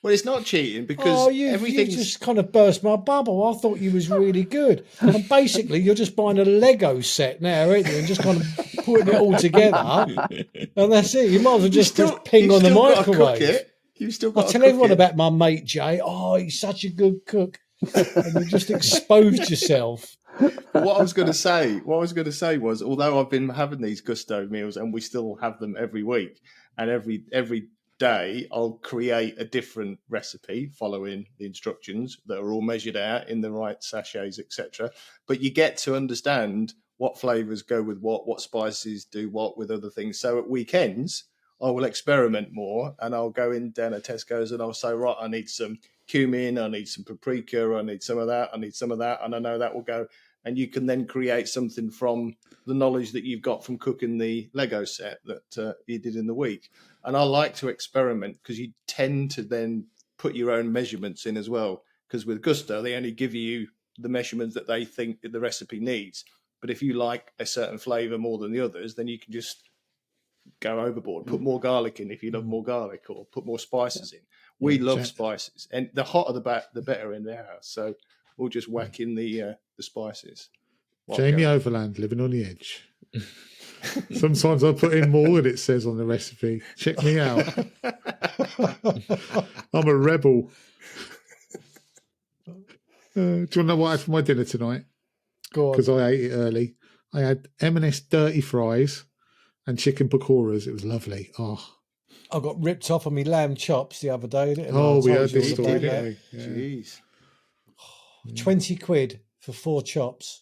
Well, it's not cheating because you everything's just kind of burst my bubble. I thought you was really good. And basically, you're just buying a Lego set now, aren't you? And just kind of putting it all together. And that's it. You might as well just ping on the microwave. You've still got I'll to tell cook everyone it. about my mate, Jay. Oh, he's such a good cook. And you just exposed yourself. What I was going to say was, although I've been having these Gusto meals and we still have them every week, and every day I'll create a different recipe following the instructions that are all measured out in the right sachets, etc. But you get to understand what flavors go with what spices do what with other things. So at weekends, I will experiment more, and I'll go in down at Tesco's and I'll say, right, I need some cumin, I need some paprika, I need some of that, and I know that will go. And you can then create something from the knowledge that you've got from cooking the Lego set that you did in the week. And I like to experiment because you tend to then put your own measurements in as well. Because with Gusto, they only give you the measurements that they think the recipe needs. But if you like a certain flavour more than the others, then you can just go overboard, put more garlic in if you love more garlic, or put more spices in. We love spices, and the hotter the better in the house. So we'll just whack in the spices. Jamie Overland, living on the edge. Sometimes I put in more than it says on the recipe. Check me out. I'm a rebel. Do you want to know what I had for my dinner tonight? Go on. Because I ate it early. I had M&S dirty fries and chicken pakoras. It was lovely. Oh, I got ripped off of me lamb chops the other day. Didn't I? oh, we I heard told you this all story, about that. didn't we? Yeah. Jeez. 20 quid for 4 chops.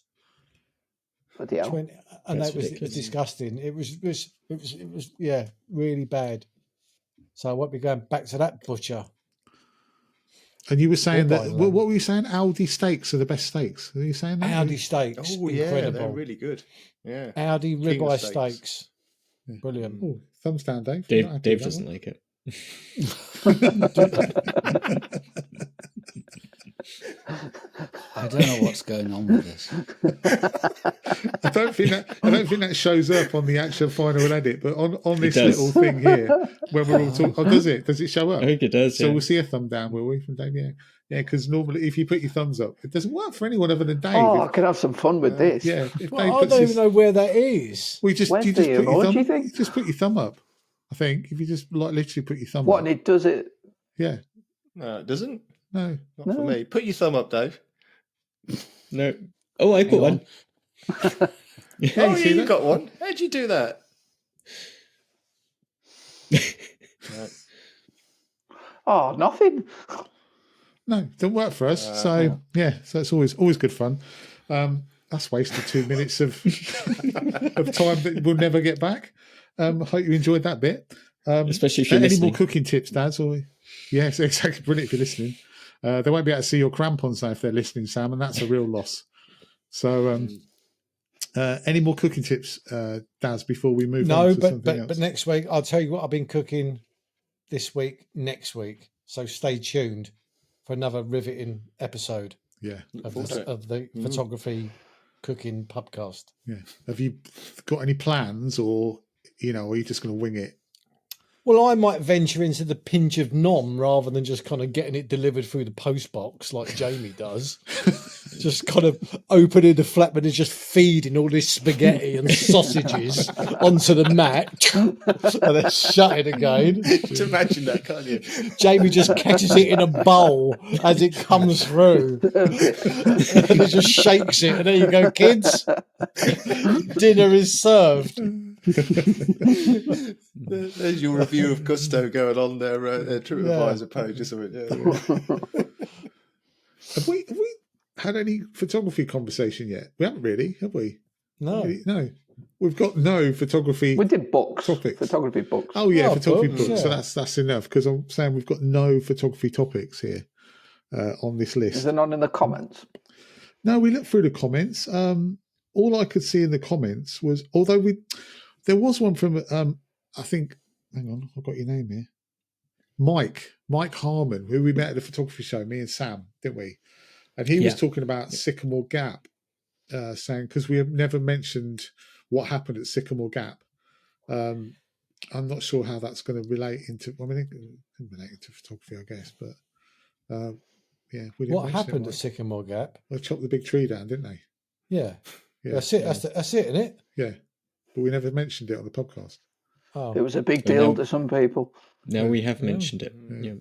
Bloody hell. 20, and That's that was ridiculous. disgusting. It was yeah, really bad. So I won't be going back to that butcher. And you were saying that, All-bile what lamb. were you saying? Aldi steaks are the best steaks. Are you saying that? Audi steaks, Oh yeah, incredible. they're really good. Yeah. Audi King of ribeye steaks. steaks, brilliant. Oh, thumbs down, Dave. You're not happy Dave with that doesn't one? like it. I don't know what's going on with this. I don't think that shows up on the actual final edit, but on this does. little thing here, when we're all talking, does it? Does it show up? I think it does. So Yeah. we'll see a thumb down, will we, from Dave? Yeah, yeah. Because normally, if you put your thumbs up, it doesn't work for anyone other than Dave. Oh, I could have some fun with this. Yeah, if Dave Well, I puts don't his, even know where that is. we just Where's you just the put your emoji thumb. thing? You just put your thumb up. I think if you just literally put your thumb What, up. and it does it? Yeah, No, it doesn't. no. Not for me. Put your thumb up, Dave. No. Oh, I put one. Oh you yeah, see you that? got one. How'd you do that? Right. Oh, nothing. No, don't work for us. So it's always good fun. That's wasted 2 minutes of time that we'll never get back. Hope you enjoyed that bit. Especially if you're any listening. more cooking tips, Dad? Yes, exactly. Brilliant if you're listening. They won't be able to see your crampons now if they're listening, Sam, and that's a real loss. So, any more cooking tips, Daz, before we move on No, to something else? but next week I'll tell you what I've been cooking this week, next week. So stay tuned for another riveting episode of the photography cooking pubcast. Yeah. Have you got any plans, or are you just going to wing it? Well, I might venture into the pinch of nom rather than just kind of getting it delivered through the post box like Jamie does. Just kind of opening the flatbed and just feeding all this spaghetti and sausages onto the mat and then shut it again. Just imagine that, can't you? Jamie just catches it in a bowl as it comes through and he just shakes it, and there you go, kids. Dinner is served. There's your review of Gusto going on their TripAdvisor page or something. Yeah. Have we had any photography conversation yet? We haven't really, have we? No. No. We've got no photography. We did books, topics. photography books. Oh yeah, photography books. books. So that's enough, because I'm saying we've got no photography topics here on this list. Is there none in the comments? No, we looked through the comments. All I could see in the comments was, there was one from I think. Hang on, I've got your name here. Mike Harmon, who we met at the photography show, me and Sam, didn't we? And he was talking about Sycamore Gap, saying, because we have never mentioned what happened at Sycamore Gap. I'm not sure how that's going to relate into. I mean, it can relate into photography, I guess, but yeah. We didn't What happened at Sycamore Gap? They chopped the big tree down, didn't they? Yeah. Yeah. That's it. That's it, isn't it? Yeah, but we never mentioned it on the podcast. Oh. It was a big deal to some people. Now we have mentioned it. Yeah.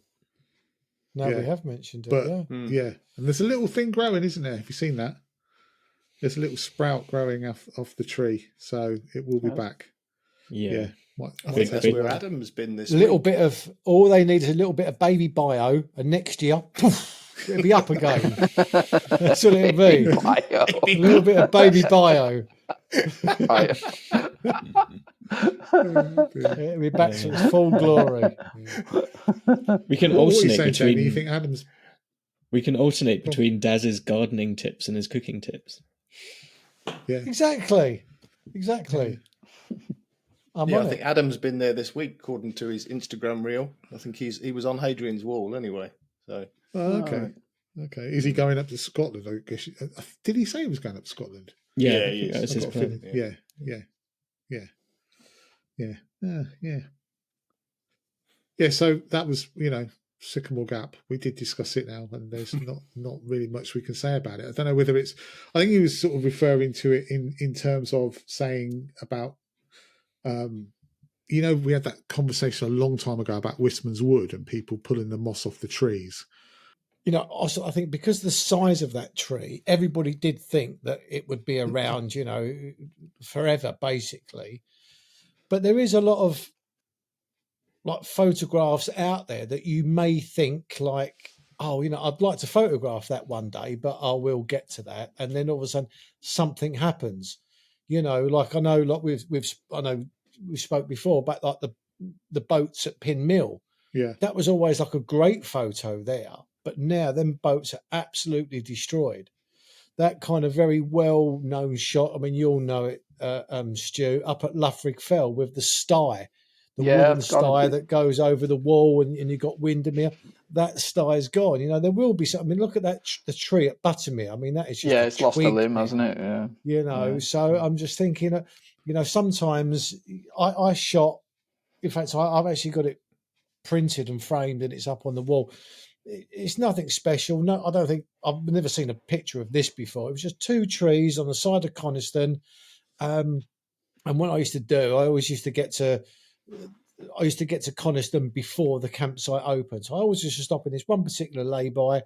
No, we have mentioned it. But yeah. And there's a little thing growing, isn't there? Have you seen that? There's a little sprout growing off the tree, so it will be back. Yeah. I think that's where Adam's been this week. Bit of all they need is a little bit of baby bio, and next year, poof, it'll be up again. That's what it'll be. A little bit of baby bio. It'll be back to its full glory. We can alternate between. Jamie? You think Adam's? We can alternate between Daz's gardening tips and his cooking tips. Yeah, exactly. I think Adam's been there this week, according to his Instagram reel. I think he was on Hadrian's Wall anyway. So okay. Is he going up to Scotland? I guess. Did he say he was going up to Scotland? Yeah, that was his plan. Yeah. So that was, Sycamore Gap. We did discuss it now, and there's not really much we can say about it. I don't know whether it's. I think he was sort of referring to it in terms of saying about. We had that conversation a long time ago about Wistman's Wood and people pulling the moss off the trees. Also, I think because the size of that tree, everybody did think that it would be around, forever, basically. But there is a lot of photographs out there that you may think I'd like to photograph that one day, but I will get to that. And then all of a sudden something happens, I know, we spoke before about the boats at Pin Mill. Yeah. That was always a great photo there. But now them boats are absolutely destroyed. That kind of very well-known shot, I mean, you'll know it, Stu, up at Luffrigg Fell with the sty, the wooden sty that goes over the wall and you've got Windermere. That sty's gone. There will be something. I mean, look at that, the tree at Buttermere. I mean, that is just it's lost a limb, hasn't it? Yeah. So I'm just thinking, sometimes I shot, in fact, I've actually got it printed and framed and it's up on the wall. It's nothing special. No, I don't think I've never seen a picture of this before. It was just two trees on the side of Coniston. And what I used to do, I used to get to Coniston before the campsite opened. So I always used to stop in this one particular lay-by,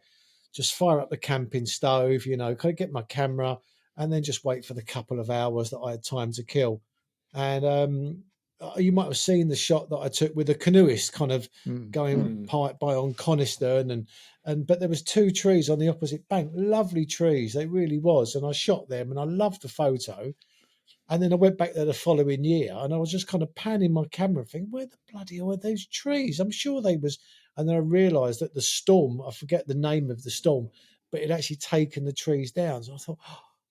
just fire up the camping stove, kind of get my camera and then just wait for the couple of hours that I had time to kill. And you might have seen the shot that I took with a canoeist kind of going by on Coniston but there was two trees on the opposite bank, lovely trees, they really was. And I shot them and I loved the photo. And then I went back there the following year and I was just kind of panning my camera thinking, where the bloody hell are those trees? I'm sure they was. And then I realised that the storm, I forget the name of the storm, but it actually taken the trees down. So I thought,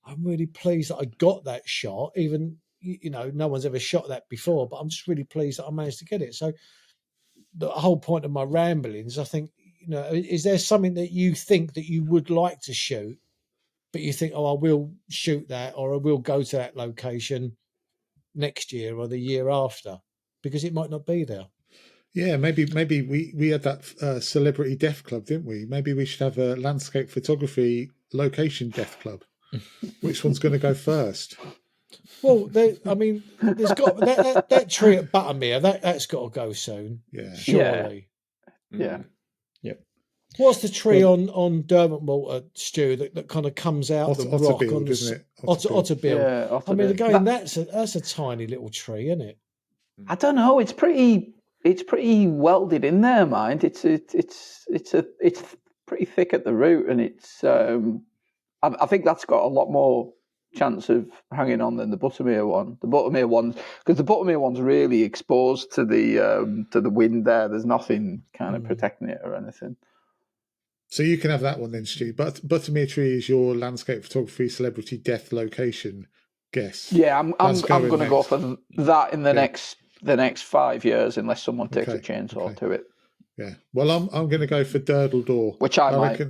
I'm really pleased that I got that shot, even, no one's ever shot that before, but I'm just really pleased that I managed to get it. So the whole point of my ramblings, I think, is there something that you think that you would like to shoot, but you think, I will shoot that, or I will go to that location next year or the year after, because it might not be there. Yeah, maybe we had that celebrity death club, didn't we? Maybe we should have a landscape photography location death club. Which one's going to go first? Well, there's got that tree at Buttermere. That's got to go soon. Yeah, surely. Yeah. Yep. What's the tree on Dermot Water, Stu, that kind of comes out the rock on isn't it? Otterbill. Yeah, I mean, again, that's a tiny little tree, isn't it? I don't know. It's pretty welded in there, mind. It's pretty thick at the root, and it's. I think that's got a lot more chance of hanging on than the Buttermere one. The Buttermere one's really exposed to the wind there. There's nothing kind of protecting it or anything. So you can have that one then, Stu. But Buttermere Tree is your landscape photography celebrity death location guess. Yeah, I'm going to go for that in the next 5 years, unless someone takes a chainsaw to it. Yeah. Well, I'm going to go for Durdle Door, which I might.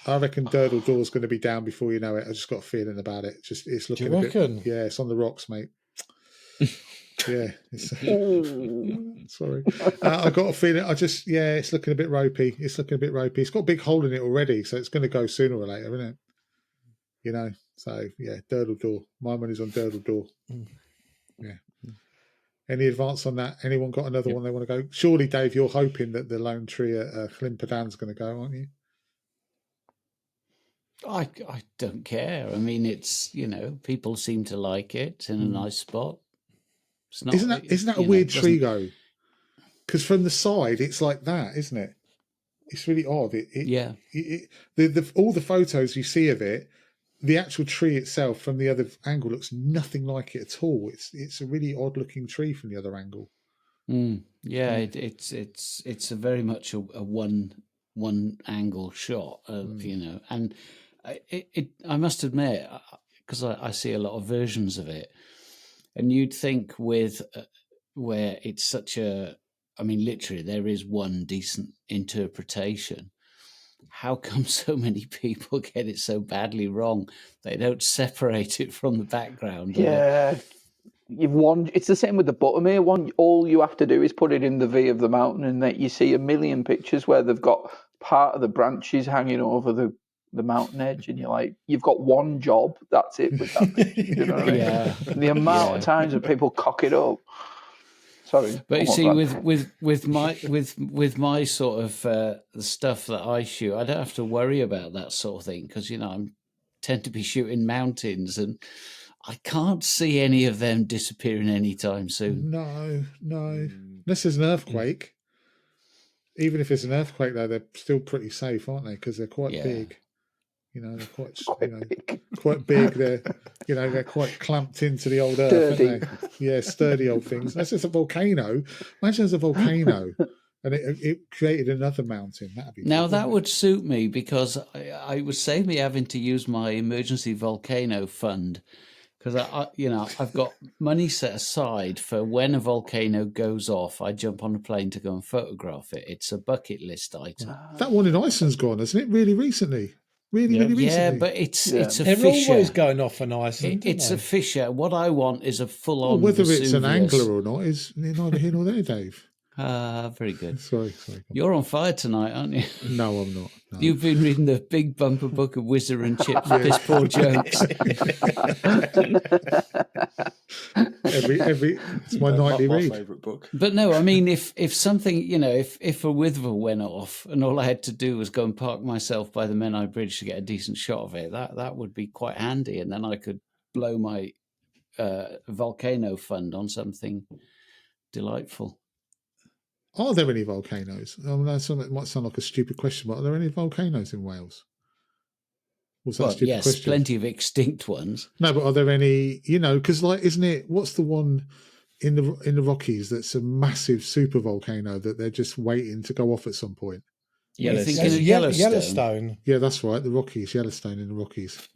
I reckon Durdle Door's going to be down before you know it. I just got a feeling about it. It's looking a bit. Yeah, it's on the rocks, mate. Yeah. Sorry. I got a feeling. It's looking a bit ropey. It's got a big hole in it already, so it's going to go sooner or later, isn't it? So yeah, Durdle Door. My money's on Durdle Door. Yeah. Any advance on that? Anyone got another one they want to go? Surely, Dave, you're hoping that the lone tree at Clinpadan's going to go, aren't you? I don't care. I mean, it's, people seem to like it. It's in a nice spot. It's not, isn't that a weird tree though? Because from the side, it's like that, isn't it? It's really odd. All the photos you see of it, the actual tree itself from the other angle looks nothing like it at all. It's a really odd looking tree from the other angle. Yeah, it's a very much a one angle shot, and I must admit, because I see a lot of versions of it, and you'd think with where it's such literally there is one decent interpretation. How come so many people get it so badly wrong? They don't separate it from the background. Yeah. It's the same with the Buttermere one. All you have to do is put it in the V of the mountain, and that you see a million pictures where they've got part of the branches hanging over the mountain edge, and you're like, you've got one job. That's it with that picture. You know what I mean? Yeah. And the amount of times that people cock it up. Sorry, but you see, with my sort of the stuff that I shoot, I don't have to worry about that sort of thing because I tend to be shooting mountains, and I can't see any of them disappearing anytime soon. No. Unless there's an earthquake. Even if there's an earthquake, though, they're still pretty safe, aren't they? Because they're quite big. They're quite big. They're quite clamped into the old earth, aren't they? Yeah, sturdy old things. That's just a volcano. Imagine there's a volcano and it created another mountain. That'd be now that would suit me because I would save me having to use my emergency volcano fund. Because I've got money set aside for when a volcano goes off, I jump on a plane to go and photograph it. It's a bucket list item. That one in Iceland's gone, hasn't it? Really recently. Really recently. Yeah, but it's a They're fisher. always going off in Iceland. It's a fisher. What I want is a full-on whether Vesuvius. It's an angler or not is neither here nor there, Dave. Very good. Sorry. You're on fire tonight, aren't you? No, I'm not. No. You've been reading the big bumper book of Whizzer and Chip's piss poor jokes. It's my nightly read. My favourite book. But no, I mean, if something, if a Wither went off and all I had to do was go and park myself by the Menai Bridge to get a decent shot of it, that would be quite handy, and then I could blow my volcano fund on something delightful. Are there any volcanoes? It might sound like a stupid question, but are there any volcanoes in Wales? Yes, question? Plenty of extinct ones. No, but are there any? Because isn't it? What's the one in the Rockies that's a massive super volcano that they're just waiting to go off at some point? Yellowstone. Yeah, that's right. The Rockies, Yellowstone in the Rockies.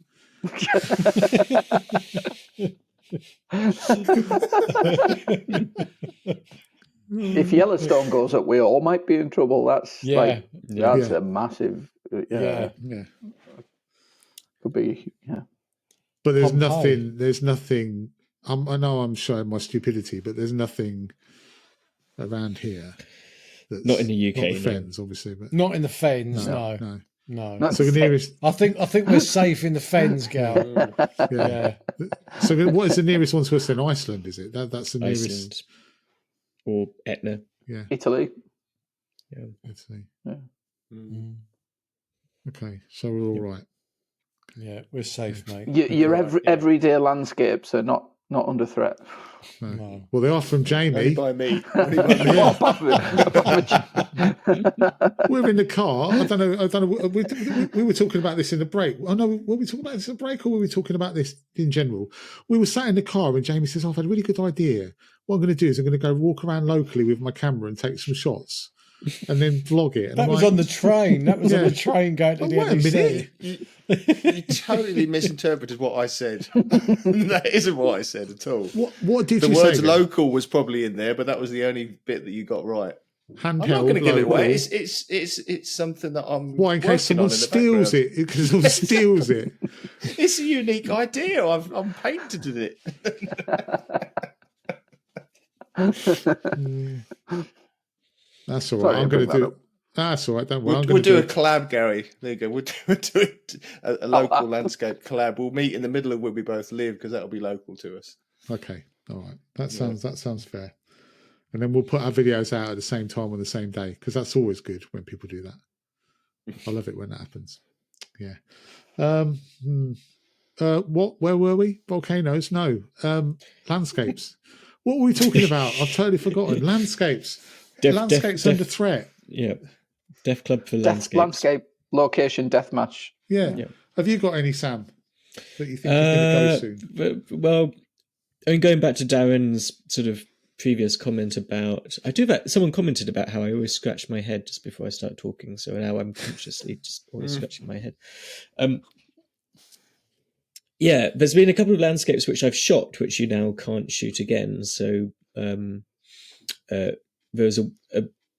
if Yellowstone goes up, we all might be in trouble. That's Yeah. that's Yeah. a massive. Yeah. Could be. Yeah. But there's Pompeii. nothing. I know I'm showing my stupidity, but there's nothing around here. That's Not in the UK, not the no. Fens, obviously, but Not in the Fens, no. no. Not So the nearest, I think we're safe in the Fens, Gal. yeah. Yeah. So what is the nearest one to us? Then Iceland, is it? That's the nearest. Iceland or Etna. Yeah. Italy. Yeah. Let's see. Yeah. Mm. Okay, so we're all right. Yeah, we're safe, mate. Your everyday landscapes are not under threat. No. Well, they are from Jamie. Only by me. Only by me. Well, apart from- We're in the car. I don't know. We were talking about this in the break. Oh no, were we talking about this in the break, or were we talking about this in general? We were sat in the car and Jamie says, "I've had a really good idea. What I'm going to do is I'm going to go walk around locally with my camera and take some shots, and then vlog it." And That was on the train. That was on the train going to the wait a minute. You totally misinterpreted what I said. That isn't what I said at all. What did The you word say? local was probably in there, but that was the only bit that you got right. Handheld. I'm not going to give it local. away. It's something that I'm. Why, in case someone steals it? Because someone steals it. It's a unique idea. I'm painted in it. That's all Sorry, right. I'm going to bring that do. up. That's all right. Don't worry. We'll do a collab, Gary. There you go. We'll do a local landscape collab. We'll meet in the middle of where we both live because that'll be local to us. Okay. All right. That sounds fair. And then we'll put our videos out at the same time on the same day because that's always good when people do that. I love it when that happens. Yeah. Where were we? Volcanoes? No. Landscapes. What were we talking about? I've totally forgotten. Landscapes. Landscapes under threat. Yeah. Deaf Club for landscapes. Landscape location deathmatch. Yeah. Have you got any, Sam, that you think are going to go soon? Well, I mean, going back to Darren's sort of previous comment about, someone commented about how I always scratch my head just before I start talking. So now I'm consciously just always scratching my head. Yeah, there's been a couple of landscapes which I've shot, which you now can't shoot again. So there was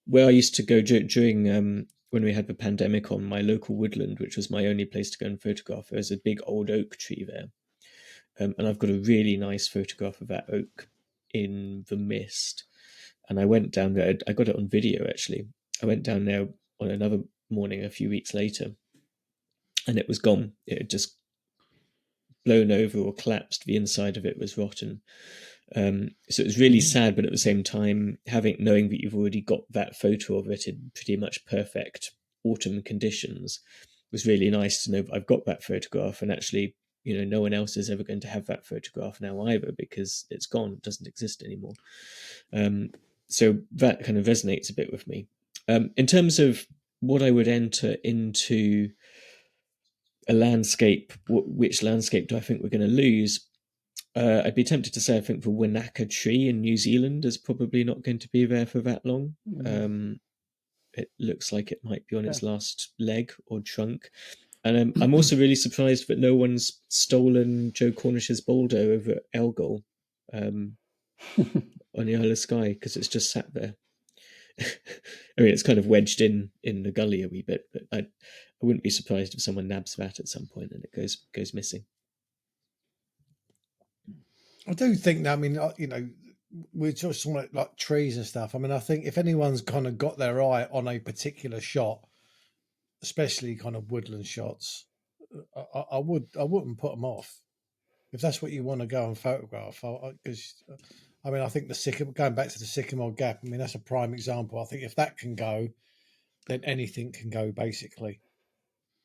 where I used to go during when we had the pandemic on, my local woodland, which was my only place to go and photograph. There was a big old oak tree there. And I've got a really nice photograph of that oak in the mist. And I went down there. I got it on video, actually. I went down there on another morning a few weeks later, and it was gone. It had just blown over or collapsed. The inside of it was rotten. So it was really sad, but at the same time, knowing that you've already got that photo of it in pretty much perfect autumn conditions was really nice to know that I've got that photograph, and actually, no one else is ever going to have that photograph now either because it's gone, it doesn't exist anymore. So that kind of resonates a bit with me. In terms of what I would enter into a landscape, which landscape do I think we're going to lose? I'd be tempted to say I think the Wanaka tree in New Zealand is probably not going to be there for that long. It looks like it might be on its last leg or trunk. And I'm also really surprised that no one's stolen Joe Cornish's boulder over at Elgol on the Isle of Skye, because it's just sat there. I mean, it's kind of wedged in the gully a wee bit, but I wouldn't be surprised if someone nabs that at some point and it goes missing. I do think that, I mean, we're just talking about like trees and stuff. I mean, I think if anyone's kind of got their eye on a particular shot, especially kind of woodland shots, I wouldn't put them off. If that's what you want to go and photograph, because I mean, I think going back to the Sycamore Gap, I mean, that's a prime example. I think if that can go, then anything can go, basically.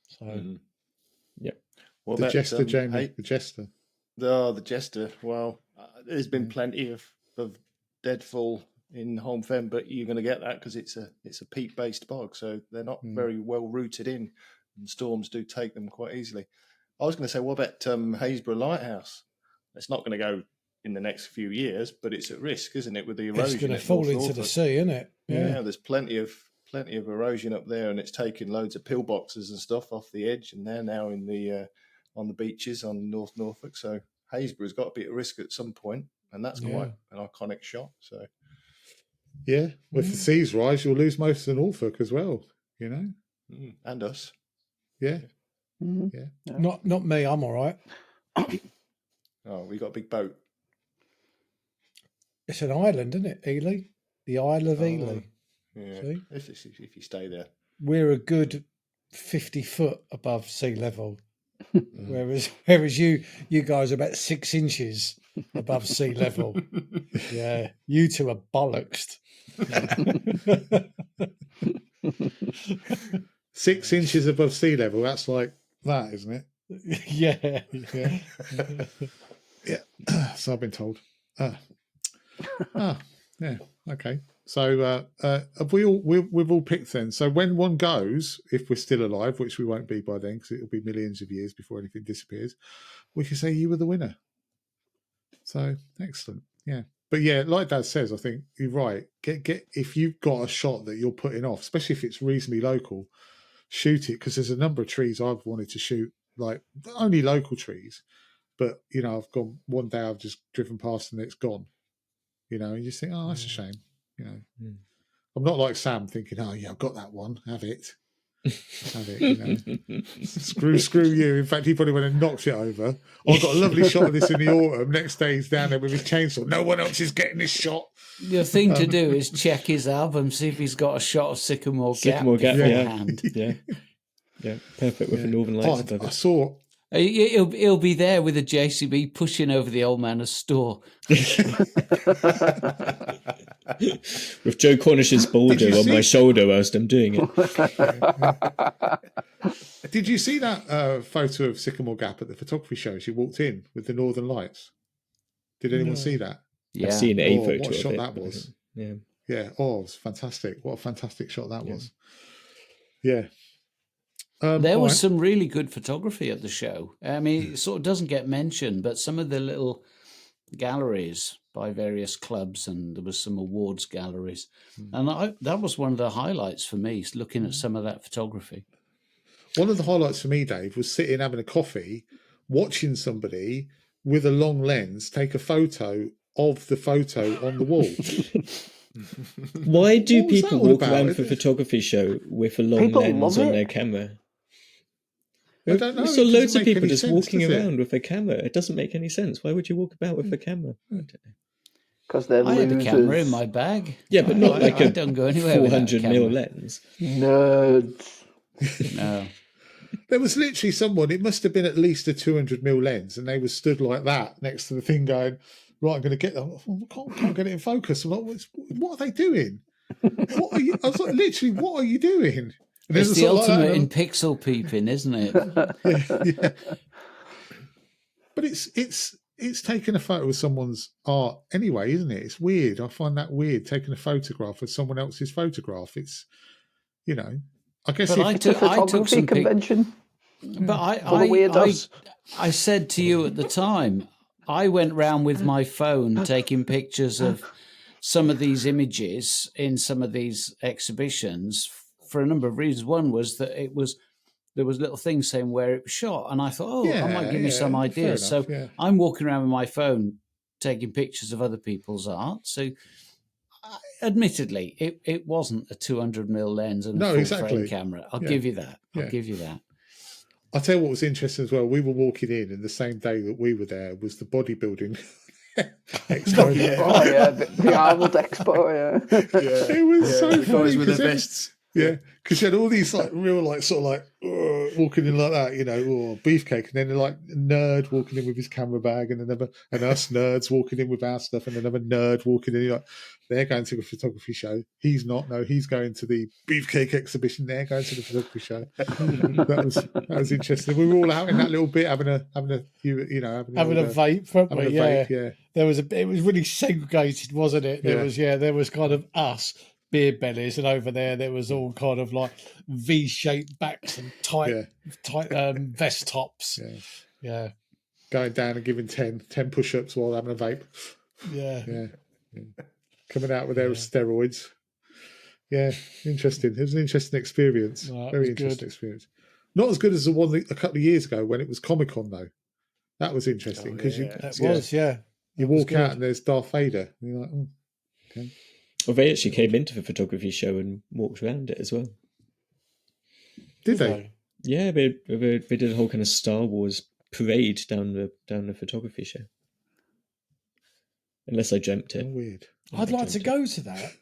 So, yeah. Well, the Jester, Jamie, the Jester. The Jester. Well, there's been plenty of deadfall in Holme Fen, but you're going to get that because it's a peat-based bog, so they're not very well rooted in, and storms do take them quite easily. I was going to say, what about Haysborough Lighthouse? It's not going to go in the next few years, but it's at risk, isn't it, with the erosion? It's going to fall into the sea, isn't it? Yeah, there's plenty of erosion up there, and it's taking loads of pillboxes and stuff off the edge, and they're now in the on the beaches on North Norfolk. So Haysborough's got to be at risk at some point, and that's quite an iconic shot. So Yeah, well, if the seas rise, you'll lose most of Norfolk as well. You know, and us. Yeah, Mhm. yeah. Not me. I'm all right. Oh, we got a big boat. It's an island, isn't it, Ely? The Isle of Ely. Yeah, See? if you stay there. We're a good 50 foot above sea level, whereas you guys are about 6 inches above sea level. Yeah, you two are bollocksed. 6 inches above sea level. That's like that, isn't it? Yeah, Yeah. Yeah. So I've been told. Yeah. Okay. So have we've all picked then. So when one goes, if we're still alive, which we won't be by then, because it'll be millions of years before anything disappears, we can say you were the winner. So excellent. Yeah. But yeah, like Dad says, I think you're right. Get if you've got a shot that you're putting off, especially if it's reasonably local, shoot it, because there's a number of trees I've wanted to shoot, like only local trees. But you know, I've gone one day, I've just driven past and it's gone. You know, and you just think, oh, that's a shame. You know, I'm not like Sam thinking, oh yeah, I've got that one, have it. Have it, you know. Screw you. In fact, he probably went and knocked it over. Oh, I've got a lovely shot of this in the autumn. Next day he's down there with his chainsaw. No one else is getting this shot. The thing to do is check his album, see if he's got a shot of Sycamore Gap beforehand. Yeah, perfect with the Northern Lights above it. I saw. He'll be there with a JCB pushing over the old man's store. With Joe Cornish's boulder on my shoulder whilst I'm doing it. Did you see that photo of Sycamore Gap at the photography show? She walked in with the Northern Lights. Did anyone see that? Yeah. I've seen a photo what a of shot it. that was. Yeah. Yeah. Oh, it was fantastic. What a fantastic shot that was. Yeah. There was some really good photography at the show. I mean, it sort of doesn't get mentioned, but some of the little galleries by various clubs, and there was some awards galleries. And that was one of the highlights for me, looking at some of that photography. One of the highlights for me, Dave, was sitting having a coffee, watching somebody with a long lens take a photo of the photo on the wall. Why do people walk around for a photography show with a long lens on their camera? I don't know. I saw loads of people just walking around with a camera. It doesn't make any sense. Why would you walk about with a camera? I don't know. Because they're I losers. had a camera in my bag. Yeah, but not like I a don't go anywhere 400mm lens. Nerds. No. There was literally someone, it must have been at least a 200mm lens, and they were stood like that next to the thing going, right, I'm going to get them. Can't get it in focus. I'm like, what are they doing? What are you? I was like, literally, what are you doing? And it's the ultimate in pixel peeping, isn't it? Yeah. But it's taking a photo of someone's art anyway, isn't it? It's weird. I find that weird, taking a photograph of someone else's photograph. It's, you know, I guess I took some convention. But I said to you at the time, I went round with my phone taking pictures of some of these images in some of these exhibitions for a number of reasons. One was that there was little things saying where it was shot, and I thought, that might give me some ideas. So I'm walking around with my phone taking pictures of other people's art. So admittedly, it wasn't a 200mm lens and a full frame camera. I'll give you that. I'll give you that. I'll tell you what was interesting as well. We were walking in, and the same day that we were there was the bodybuilding expo. The Arnold Expo. It was so funny with the vests. Yeah, because you had all these like real like sort of like walking in like that, you know, or beefcake, and then like a nerd walking in with his camera bag, and us nerds walking in with our stuff, and another nerd walking in. Like, they're going to a photography show. He's not. No, he's going to the beefcake exhibition. They're going to the photography show. that was interesting. We were all out in that little bit having a vape, weren't we? Yeah. It was really segregated, wasn't it? There was kind of us. Beer bellies, and over there was all kind of like V-shaped backs and tight vest tops. Yeah. Going down and giving 10 push-ups while having a vape. Yeah. Coming out with their steroids. Yeah, interesting. It was an interesting experience. Very interesting experience. Not as good as the one a couple of years ago when it was Comic-Con, though. That was interesting because you walk out and there's Darth Vader. And you're like, okay. Well, they actually came into the photography show and walked around it as well. Did they? Yeah, they did a whole kind of Star Wars parade down the photography show. Unless I dreamt it. Oh, weird. I'd like to go to that.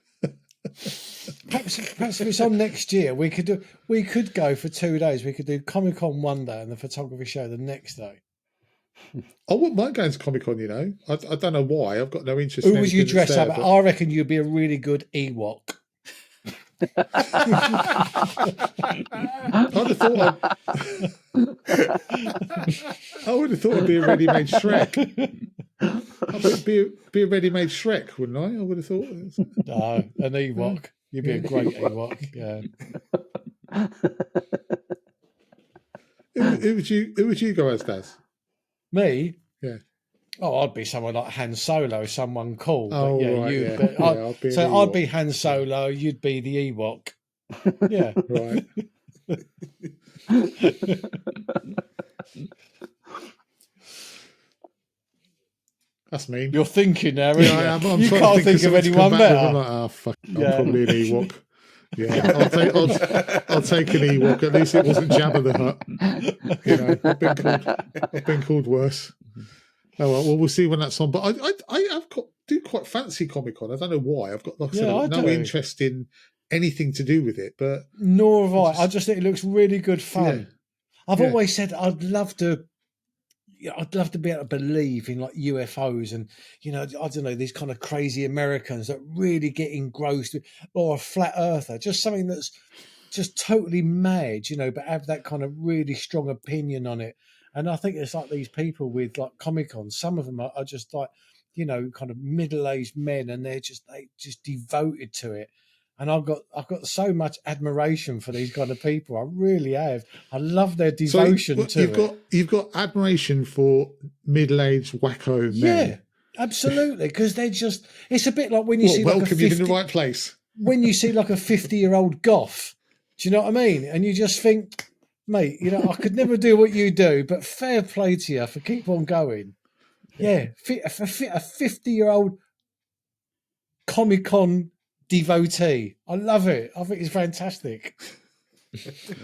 Perhaps if it's on next year, we could go for 2 days. We could do Comic-Con one day and the photography show the next day. I wouldn't mind going to Comic-Con, you know. I don't know why. I've got no interest Who in would you anything that's dress up? there, but- I reckon you'd be a really good Ewok. I'd have thought I would have thought I'd be a ready-made Shrek. I'd be a ready-made Shrek, wouldn't I? I would have thought. No, an Ewok. You'd be a great Ewok. Yeah. Who would you go as, Daz? Me? Yeah. Oh, I'd be someone like Han Solo, someone cool. Oh, but yeah, right, you. yeah. But Yeah, I'd be an I'd Ewok. be Han Solo. You'd be the Ewok. Yeah. Right. That's mean. You're thinking now, Yeah, aren't I am. you? I'm You trying can't to think of something to anyone come back with. better. I'm like, oh fuck, Yeah. I'm probably an Ewok. Yeah, I'll take an Ewok. At least it wasn't Jabba the Hutt. You know, I've been called worse. Oh well, we'll see when that's on. But do quite fancy Comic-Con. I don't know why. I've got, like I said, Yeah, I've got I no do. interest in anything to do with it. But Nor have I. I just think it looks really good fun. Yeah. I've Yeah. always said I'd love to be able to believe in like UFOs and, you know, I don't know, these kind of crazy Americans that really get engrossed, or a flat earther, just something that's just totally mad, you know, but have that kind of really strong opinion on it. And I think it's like these people with like Comic-Con, some of them are just like, you know, kind of middle-aged men, and they just devoted to it. And I've got so much admiration for these kind of people. I really have. I love their devotion to it. You've got admiration for middle-aged wacko men. Yeah, absolutely. Because it's a bit like when you see like a welcome you in 50, the right place. when you see like a 50-year-old goth. Do you know what I mean? And you just think, mate, you know, I could never do what you do, but fair play to you for keep on going. Yeah, a 50-year-old Comic-Con devotee. I love it. I think it's fantastic.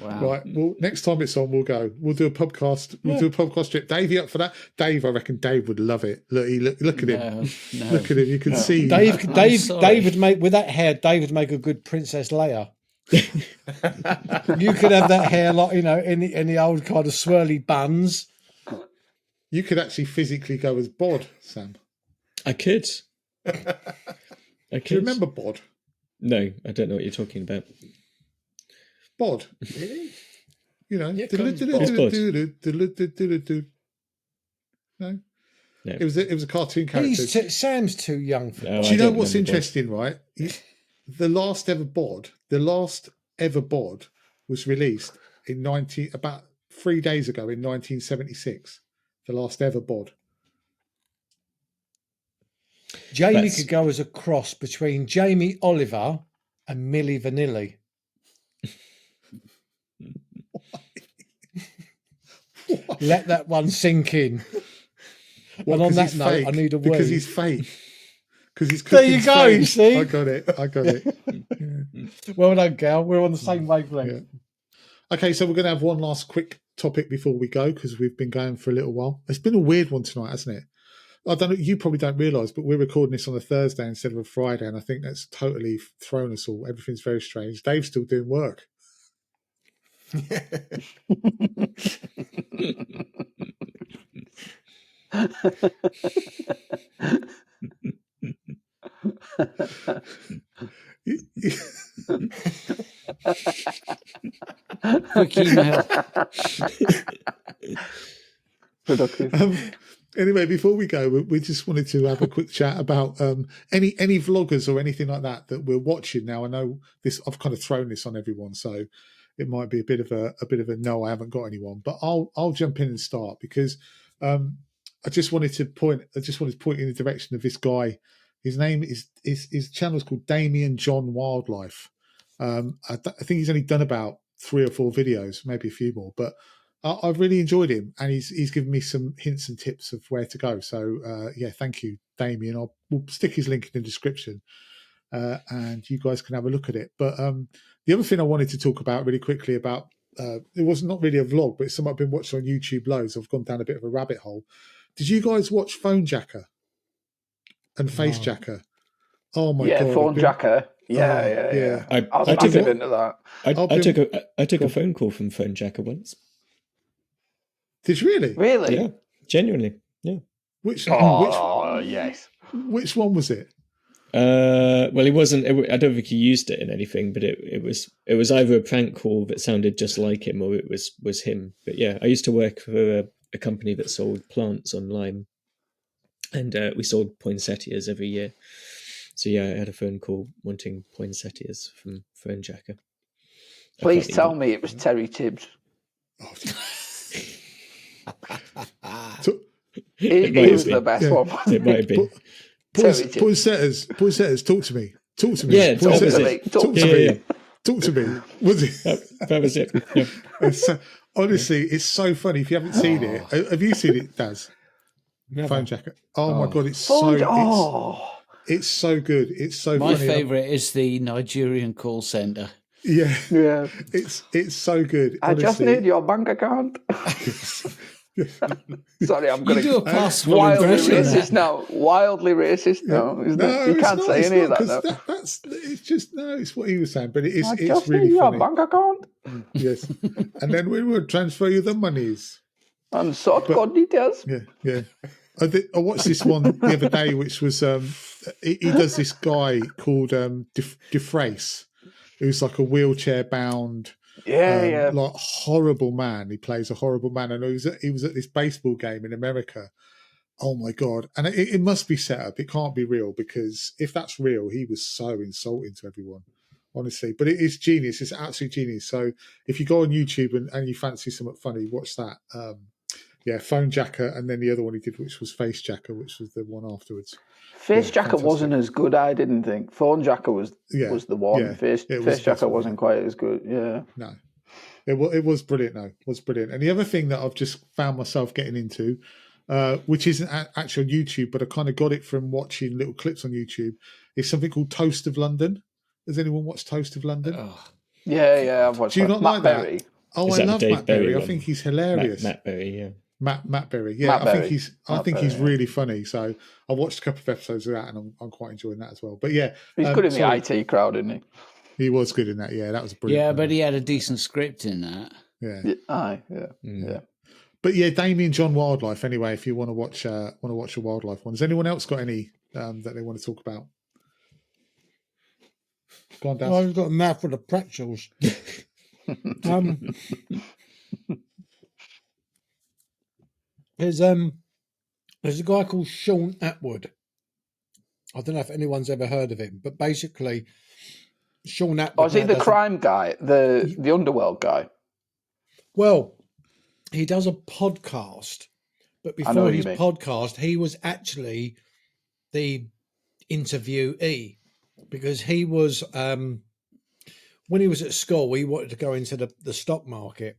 Wow. Right. Well, next time it's on, we'll go. We'll do a podcast. We'll do a podcast trip. Dave, you up for that? Dave, I reckon Dave would love it. Look at him. No. Look at him. You can see. Dave would make, with that hair, Dave would make a good Princess Leia. You could have that hair, like, you know, in the old kind of swirly buns. You could actually physically go as Bod, Sam. I could. Do you remember Bod? No, I don't know what you're talking about. Bod. Really? You know. Yeah, No. No. It was a cartoon character. Sam's too young for No, that. Do I you know don't what's remember interesting, right? The last ever bod was released in about 3 days ago in 1976. The last ever bod. Jamie could go as a cross between Jamie Oliver and Milli Vanilli. Let that one sink in. What, And on 'cause that he's note, fake? I need a Because wee. he's fake. Because he's There you cooking's go, fake. you see? I got it. Well done, Gal. We're on the same wavelength. Yeah. Okay, so we're going to have one last quick topic before we go, because we've been going for a little while. It's been a weird one tonight, hasn't it? I don't know. You probably don't realise, but we're recording this on a Thursday instead of a Friday, and I think that's totally thrown us all. Everything's very strange. Dave's still doing work. Quick email. Productive. Anyway, before we go, we just wanted to have a quick chat about any vloggers or anything like that we're watching now. I know this. I've kind of thrown this on everyone, so it might be a bit of a no. I haven't got anyone, but I'll jump in and start because I just wanted to point in the direction of this guy. His name is his channel is called Damien John Wildlife. I think he's only done about 3 or 4 videos, maybe a few more, but I've really enjoyed him, and he's given me some hints and tips of where to go. So yeah, thank you, Damien. We'll stick his link in the description. and you guys can have a look at it. But the other thing I wanted to talk about really quickly about, it was not really a vlog, but it's something I've been watching on YouTube loads. I've gone down a bit of a rabbit hole. Did you guys watch Phone Jacker and Face Jacker? Oh my god! Phone Jacker. Yeah. I was massive into that. I took a phone call from Phone Jacker once. Did you really? Really? Yeah, genuinely. Yeah. Which one was it? Well, it wasn't. I don't think he used it in anything, but it was either a prank call that sounded just like him, or it was him. But yeah, I used to work for a company that sold plants online, and we sold poinsettias every year. So yeah, I had a phone call wanting poinsettias from Phone Jacker. Please tell me it was Terry Tibbs. He was the best one. It might have been. Poinsettias, talk to me. Yeah, talk to me. Talk to me. Was it? That was it. Yeah. Honestly, it's so funny. If you haven't seen it, have you seen it, Daz? Never. Phone Jacker. Oh my god, it's it's so good. It's so My funny. favourite is the Nigerian call centre. Yeah. Yeah. It's so good. I just need your bank account. Sorry, I'm going to do a possible wildly impression racist now. Wildly racist now. No, you can't say any of that now. That's it's just it's what he was saying, but it's just really need funny. your bank account. Yes, and then we will transfer you the monies and sort code details. Yeah. I watched this one the other day, which was he does this guy called Defrace, who's like a wheelchair bound. Like horrible man. He plays a horrible man, and he was at this baseball game in America. Oh my god! And it must be set up. It can't be real, because if that's real, he was so insulting to everyone, honestly. But it is genius. It's absolute genius. So if you go on YouTube and you fancy something funny, watch that. Phone Jacker, and then the other one he did, which was Face Jacker, which was the one afterwards. Face Jacker wasn't as good, I didn't think. Phone Jacker was the one. Yeah, Face Jacker wasn't quite as good. Yeah. No. It was brilliant, though. It was brilliant. And the other thing that I've just found myself getting into, which isn't actually on YouTube, but I kind of got it from watching little clips on YouTube, is something called Toast of London. Has anyone watched Toast of London? Oh. Yeah, I've watched. Do you not Matt like Berry. that? Oh, I love Matt Berry. I think he's hilarious. Matt Berry, yeah. Matt Berry, yeah. I think he's really funny. So I watched a couple of episodes of that, and I'm quite enjoying that as well. But yeah, he's good in the IT crowd, isn't he? He was good in that. Yeah, that was brilliant. Yeah, but he had a decent script in that. Yeah. But yeah, Damien John Wildlife. Anyway, if you want to watch a wildlife one, has anyone else got any that they want to talk about? Go on, Daz. I've got a mouthful of pretzels. There's a guy called Sean Atwood. I don't know if anyone's ever heard of him, but basically, Sean Atwood. Oh, is he the crime guy, the underworld guy? Well, he does a podcast, but before his podcast, he was actually the interviewee, because he was when he was at school, he wanted to go into the stock market,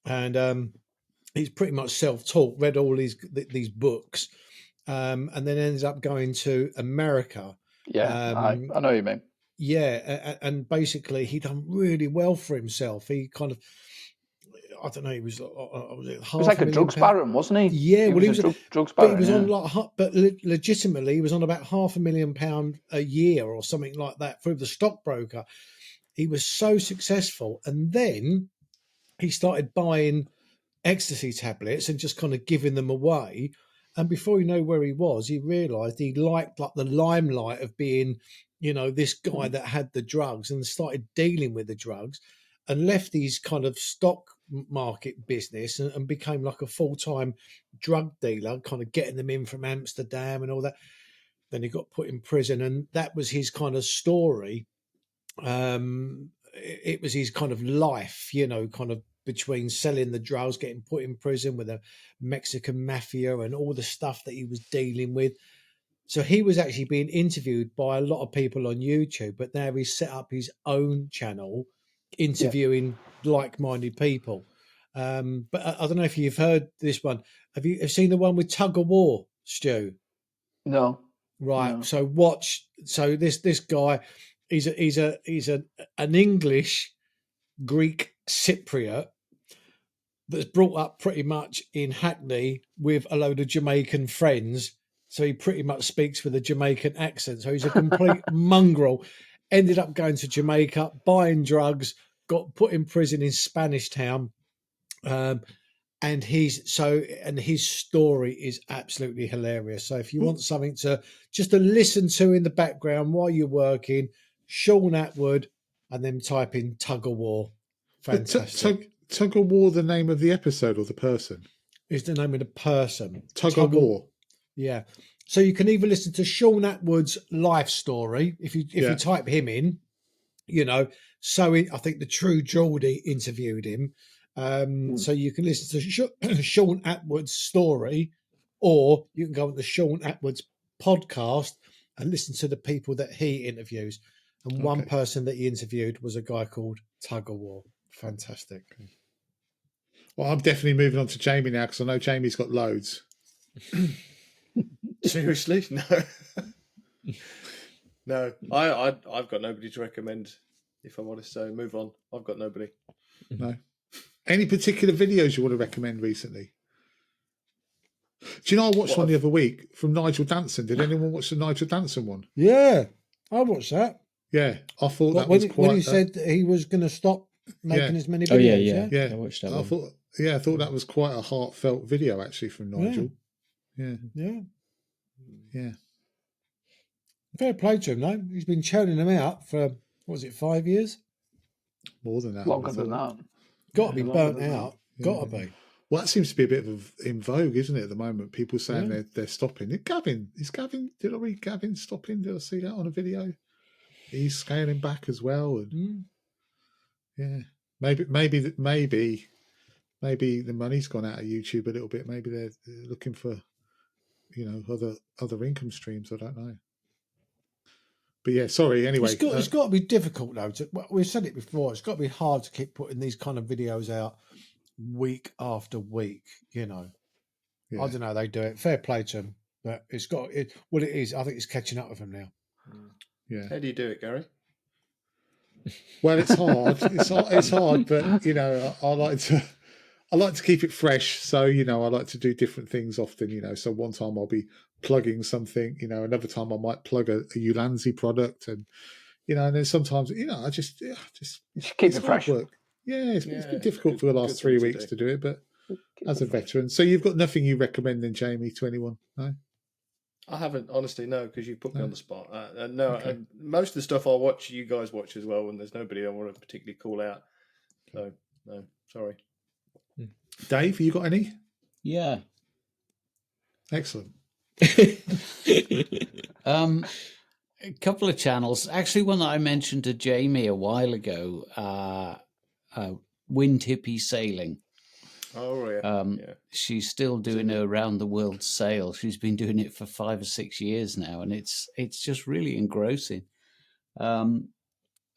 and he's pretty much self-taught, read all these books, and then ends up going to America. Yeah, I know what you mean. Yeah, and basically he done really well for himself. He kind of, I don't know, he was like a drugs baron, wasn't he? Yeah, he was a drugs baron. But he was on but legitimately he was on about £500,000 a year or something like that through the stockbroker. He was so successful, and then he started buying ecstasy tablets and just kind of giving them away. And before you know where he was, he realised he liked like the limelight of being, this guy that had the drugs, and started dealing with the drugs, and left his kind of stock market business and became like a full-time drug dealer, kind of getting them in from Amsterdam and all that. Then he got put in prison, and that was his kind of story. It was his kind of life, kind of between selling the drugs, getting put in prison with the Mexican mafia and all the stuff that he was dealing with. So he was actually being interviewed by a lot of people on YouTube, but now he's set up his own channel interviewing like-minded people. But I don't know if you've heard this one. Have you seen the one with Tug of War, Stu? No. Right. No. So watch. So this guy, he's an English Greek Cypriot that's brought up pretty much in Hackney with a load of Jamaican friends. So he pretty much speaks with a Jamaican accent. So he's a complete mongrel. Ended up going to Jamaica, buying drugs, got put in prison in Spanish Town. And his story is absolutely hilarious. So if you want something to listen to in the background while you're working, Sean Atwood, and then type in Tug of War. Fantastic. Tug of War, the name of the episode or the person? Is the name of the person. Tug of War. Yeah. So you can either listen to Sean Atwood's life story if you type him in, So I think the True Geordie interviewed him. So you can listen to Sean Atwood's story, or you can go on the Sean Atwood's podcast and listen to the people that he interviews. And one person that he interviewed was a guy called Tug of War. Fantastic. Well, I'm definitely moving on to Jamie now because I know Jamie's got loads. Seriously? No. No. I've got nobody to recommend, if I'm honest. So move on. I've got nobody. No. Any particular videos you want to recommend recently? Do you know I watched one the other week from Nigel Danson? Did anyone watch the Nigel Danson one? Yeah, I watched that. Yeah, I thought that when, was quite... when he said that he was going to stop making as many videos. Oh, yeah. Yeah, I watched that I thought that was quite a heartfelt video, actually, from Nigel. Yeah. Fair play to him, though. He's been churning them out for, 5 years? More than that. Longer than that. Got to be burnt out. Got to be. Well, that seems to be a bit in vogue, isn't it, at the moment? People saying they're stopping. Is Gavin, did I read Gavin stopping? Did I see that on a video? He's scaling back as well. And yeah, maybe the money's gone out of YouTube a little bit. Maybe they're looking for, other income streams. I don't know. But yeah, sorry. Anyway, it's got to be difficult though. We've said it before. It's got to be hard to keep putting these kind of videos out week after week. I don't know how they do it. Fair play to them, but it's got it. What it is, I think it's catching up with them now. Yeah. How do you do it, Gary? Well, it's hard. It's hard, but I like to keep it fresh. So I like to do different things often. So one time I'll be plugging something. Another time I might plug a Ulanzi product, and and then sometimes I just keep it fresh. Work. Yeah, it's been difficult for the last 3 weeks to do it, but as a veteran. So you've got nothing you recommend then, Jamie, to anyone? No? I haven't, honestly, no, because you put me on the spot. Most of the stuff I watch, you guys watch as well, and there's nobody I want to particularly call out. So, no, sorry. Dave, you got any? Yeah. Excellent. A couple of channels. Actually, one that I mentioned to Jamie a while ago, Wind Hippie Sailing. Oh, yeah. She's still doing her around the world sail. She's been doing it for 5 or 6 years now, and it's just really engrossing.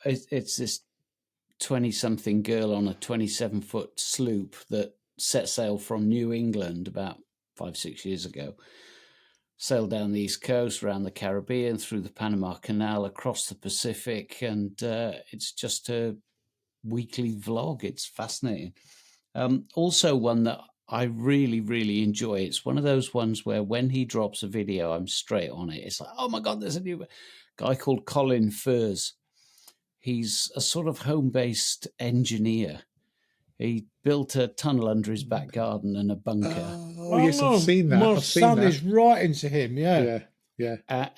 It's this 20-something girl on a 27-foot sloop that set sail from New England about 5-6 years ago. Sailed down the East Coast, around the Caribbean, through the Panama Canal, across the Pacific, and it's just a weekly vlog. It's fascinating. Also one that I really, really enjoy. It's one of those ones where when he drops a video, I'm straight on it. It's like, oh my God, there's a new guy called Colin Furs. He's a sort of home-based engineer. He built a tunnel under his back garden and a bunker. Oh yes, I've seen that. My son is right into him, yeah.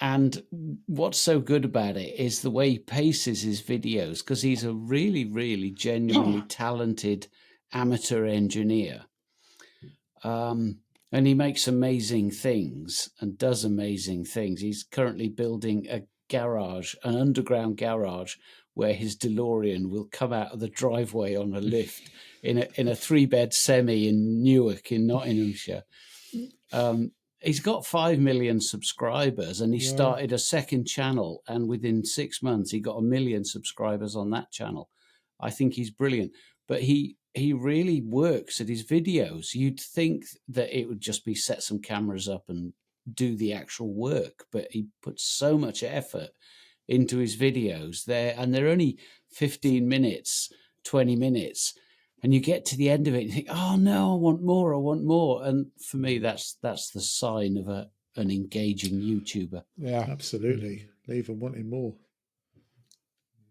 And what's so good about it is the way he paces his videos, because he's a really, really genuinely talented amateur engineer. And he makes amazing things and does amazing things. He's currently building a garage, an underground garage, where his DeLorean will come out of the driveway on a lift in a 3-bed semi in Newark in Nottinghamshire. He's got 5 million subscribers, and he started a second channel, and within 6 months he got 1 million subscribers on that channel. I think he's brilliant, but he really works at his videos. You'd think that it would just be set some cameras up and do the actual work, but he puts so much effort into his videos there, and they're only 15 minutes, 20 minutes, and you get to the end of it and you think, oh no, I want more. And for me, that's the sign of an engaging YouTuber. Yeah, Absolutely. Leave them wanting more.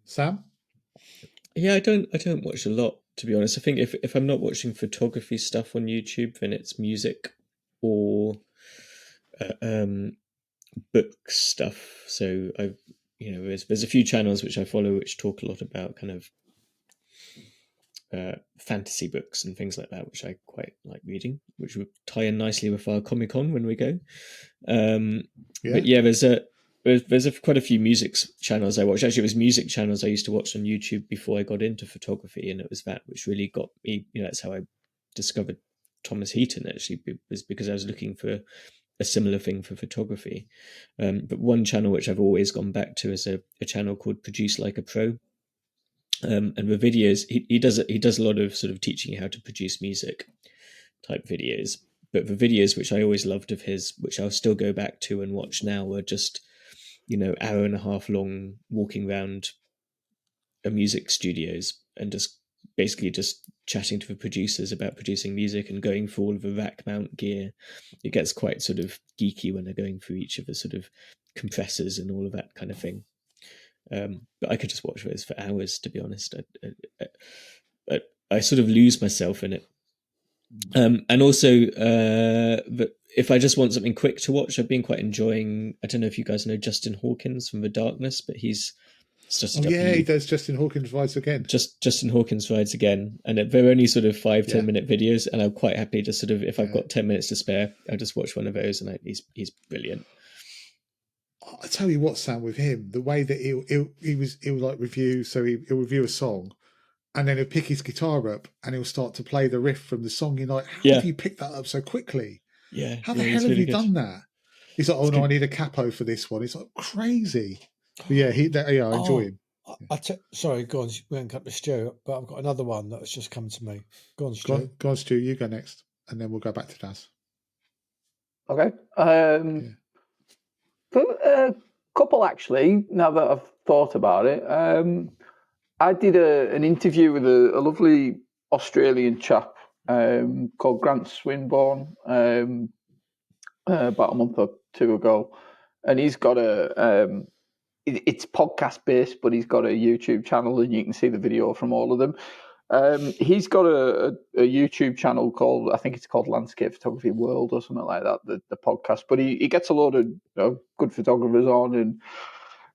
Sam? Yeah, I don't watch a lot, to be honest. I think if I'm not watching photography stuff on YouTube, then it's music or book stuff. So there's a few channels which I follow which talk a lot about kind of fantasy books and things like that, which I quite like reading, which would tie in nicely with our Comic-Con when we go. But yeah, there's quite a few music channels I watch. Actually, it was music channels I used to watch on YouTube before I got into photography, and it was that which really got me. That's how I discovered Thomas Heaton. Actually, was because I was looking for a similar thing for photography. But one channel which I've always gone back to is a channel called Produce Like a Pro. And the videos he does a lot of sort of teaching you how to produce music type videos. But the videos which I always loved of his, which I'll still go back to and watch now, were just hour and a half long walking around a music studios and just basically just chatting to the producers about producing music and going through all of the rack mount gear. It gets quite sort of geeky when they're going through each of the sort of compressors and all of that kind of thing. But I could just watch those for hours, to be honest. I sort of lose myself in it. And also, if I just want something quick to watch, I've been quite enjoying, I don't know if you guys know Justin Hawkins from The Darkness, but he's just he does Justin Hawkins Rides Again. Justin Hawkins Rides Again. And they're only sort of 5-10 minute videos, and I'm quite happy to sort of, if I've got 10 minutes to spare, I'll just watch one of those, and he's brilliant. I tell you what, Sam, with him, the way that he'll like review, so he'll review a song, and then he'll pick his guitar up and he'll start to play the riff from the song. You're like, how do you pick that up so quickly? Yeah. How the hell have you done that? He's like, I need a capo for this one. It's like crazy. But I enjoy him. Sorry, go on. We haven't cut to Stu, but I've got another one that has just come to me. Go on, Stu. Go on, Stu. You go next, and then we'll go back to Daz. Okay. A couple, actually, now that I've thought about it. I did an interview with a lovely Australian chap called Grant Swinburne about a month or two ago. And he's got it's podcast based, but he's got a YouTube channel, and you can see the video from all of them. He's got a YouTube channel called, I think it's called Landscape Photography World or something like that, the podcast. But he gets a lot of good photographers on and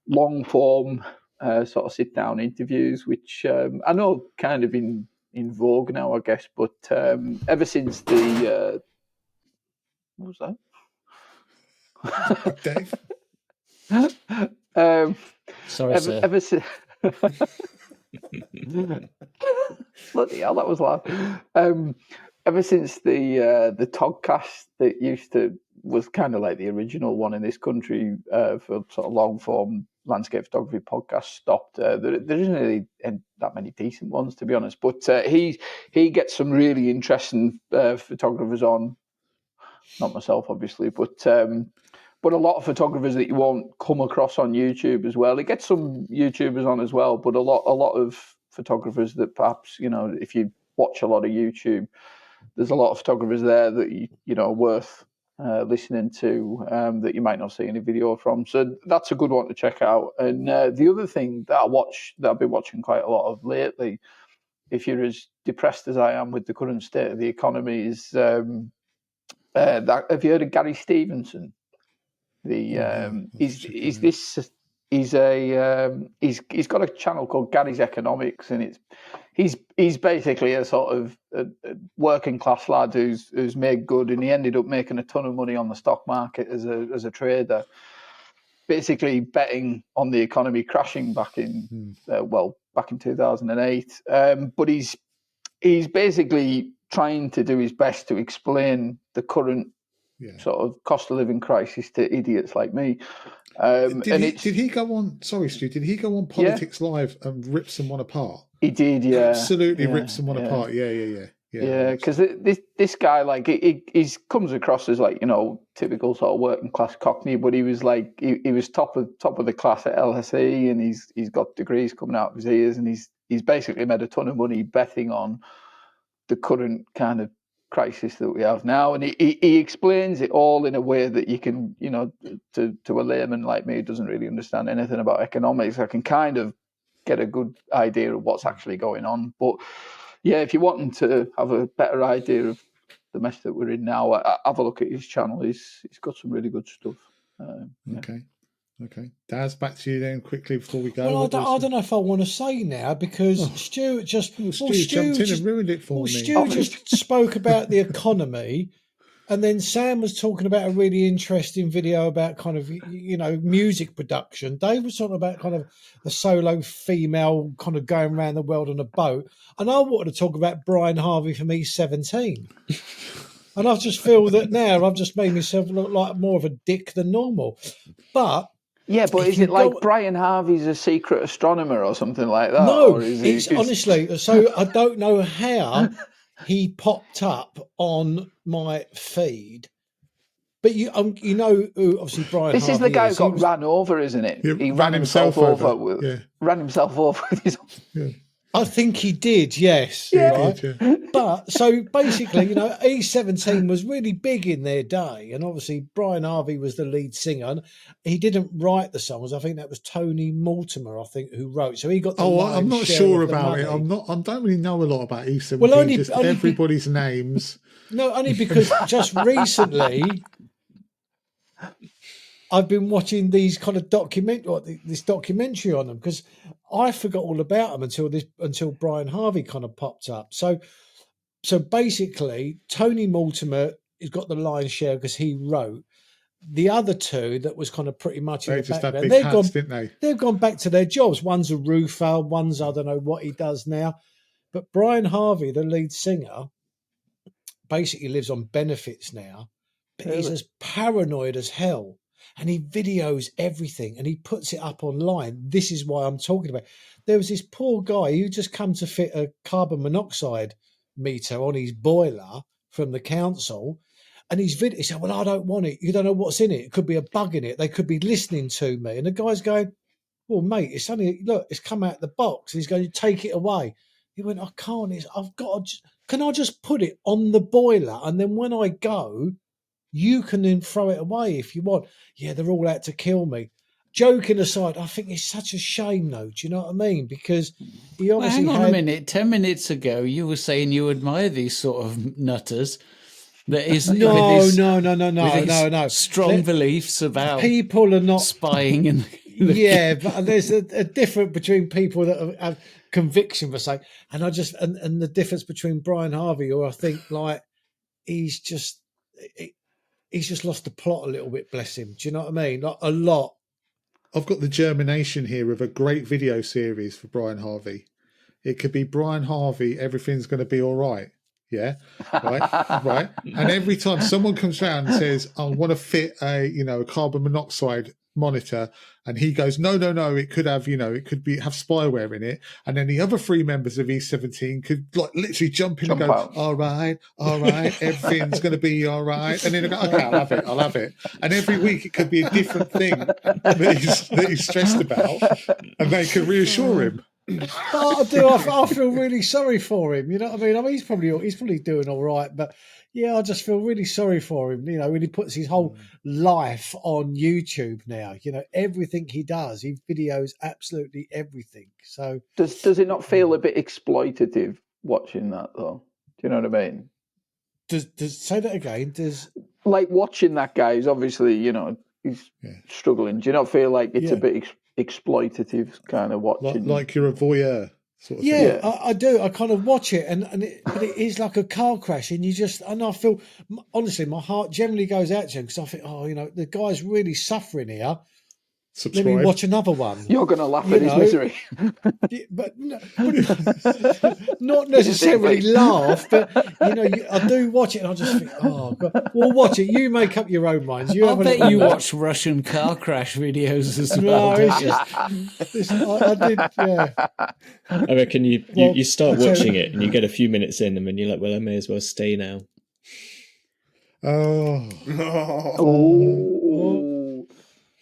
long form sort of sit down interviews, which I know kind of in vogue now, I guess. But ever since the what was that? Dave. Sorry, sir. Ever since. Bloody hell, that was loud. Ever since the Togcast that was kind of like the original one in this country for sort of long form landscape photography podcast stopped, there isn't really that many decent ones, to be honest. But he gets some really interesting photographers on. Not myself, obviously, but a lot of photographers that you won't come across on YouTube as well. It gets some YouTubers on as well, but a lot of photographers that perhaps, if you watch a lot of YouTube, there's a lot of photographers there that are worth listening to that you might not see any video from. So that's a good one to check out. And the other thing that I've been watching quite a lot of lately, if you're as depressed as I am with the current state of the economy, is have you heard of Gary Stevenson? He's got a channel called Gary's Economics, and he's basically a sort of a working class lad who's made good, and he ended up making a ton of money on the stock market as a trader, basically betting on the economy crashing back in 2008. But he's basically trying to do his best to explain the current sort of cost of living crisis to idiots like me. Did he go on? Sorry, Stu. Did he go on Politics Live and rip someone apart? He did, yeah. Absolutely rip someone apart. Yeah. Yeah, because this guy, like, he comes across as, like, typical sort of working class Cockney, but he was like he was top of the class at LSE, and he's got degrees coming out of his ears, and he's basically made a ton of money betting on the current kind of crisis that we have now, and he explains it all in a way that you can, to a layman like me who doesn't really understand anything about economics, I can kind of get a good idea of what's actually going on. But yeah, if you're wanting to have a better idea of the mess that we're in now, have a look at his channel. He's got some really good stuff. Yeah. Okay. Daz, back to you then quickly before we go. Well, I don't know if I want to say now because Stu just Stu jumped in and ruined it for me. Stu just spoke about the economy, and then Sam was talking about a really interesting video about kind of music production. Dave was talking about kind of a solo female kind of going around the world on a boat, and I wanted to talk about Brian Harvey from E17. And I just feel that now I've just made myself look like more of a dick than normal, but. Yeah, but is it like Brian Harvey's a secret astronomer or something like that? No, or is it's honestly. So I don't know how he popped up on my feed, but obviously Brian. This Harvey is the guy who got ran over, isn't it? He ran himself over. Ran himself over with his. Yeah. I think he did, yes. Yeah. Right? But so basically, E17 was really big in their day, and obviously Brian Harvey was the lead singer. And he didn't write the songs. I think that was Tony Mortimer, who wrote. So he got. I'm not sure about it. I don't really know a lot about E17. Well, only everybody's names. No, only because just recently. I've been watching these kind of this documentary on them because I forgot all about them until Brian Harvey kind of popped up. So basically, Tony Mortimer has got the lion's share because he wrote. The other two that was kind of pretty much in the background. Didn't they? They've gone back to their jobs. One's a roofer, one's I don't know what he does now. But Brian Harvey, the lead singer, basically lives on benefits now. But he's as paranoid as hell. And he videos everything and he puts it up online. This is why I'm talking about. There was this poor guy who just come to fit a carbon monoxide meter on his boiler from the council. And he said, well, I don't want it. You don't know what's in it. It could be a bug in it. They could be listening to me. And the guy's going, well, mate, it's come out of the box. He's going to take it away. He went, I can't. Can I just put it on the boiler? And then when I go, you can then throw it away if you want. Yeah, they're all out to kill me. Joking aside, I think it's such a shame, though. Do you know what I mean? Because he obviously hang on a minute. 10 minutes ago, you were saying you admire these sort of nutters. That is no. Strong beliefs about people are not spying in. But there's a difference between people that have conviction for saying, and and the difference between Brian Harvey, who I think like he's just lost the plot a little bit. Bless him. Do you know what I mean? Like a lot. I've got the germination here of a great video series for Brian Harvey. It could be Brian Harvey. Everything's going to be all right. Yeah, right. And every time someone comes around and says, "I want to fit a carbon monoxide monitor," and he goes, "No, it could have have spyware in it," and then the other three members of E17 could like literally jump in and go, out. all right, everything's going to be all right," and then they go, "Okay, I'll have it," and every week it could be a different thing that he's stressed about, and they can reassure him. I do. I feel really sorry for him. You know what I mean? He's probably doing all right, but yeah, I just feel really sorry for him. When he puts his whole life on YouTube now, everything he does, he videos absolutely everything. So does it not feel a bit exploitative watching that though? Do you know what I mean? Does say that again? Does like watching that guy is obviously he's struggling. Do you not feel like it's a bit exploitative kind of watching? Like you're a voyeur sort of thing. Yeah, I do. I kind of watch it, but it is like a car crash, and I feel, honestly, my heart generally goes out to him because I think, the guy's really suffering here. Subscribe. Let me watch another one. You're going to laugh at his misery. But not necessarily laugh, but I do watch it and I just think, oh God. Well, watch it. You make up your own minds. I bet you watch Russian car crash videos as well. No, I did. Yeah. I reckon you start watching it and you get a few minutes in, and then you're like, well, I may as well stay now. Oh.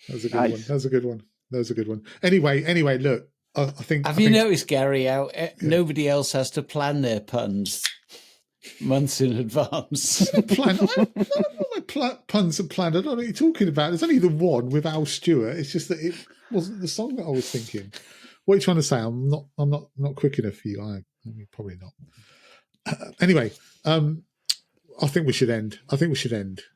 That was a good one. That was a good one. Anyway, look, I think. Have you noticed, Gary, how nobody else has to plan their puns months in advance? Puns are planned. I don't know what you're talking about. There's only the one with Al Stewart. It's just that it wasn't the song that I was thinking. What are you trying to say? I'm not quick enough for you. I mean, probably not. Anyway, I think we should end.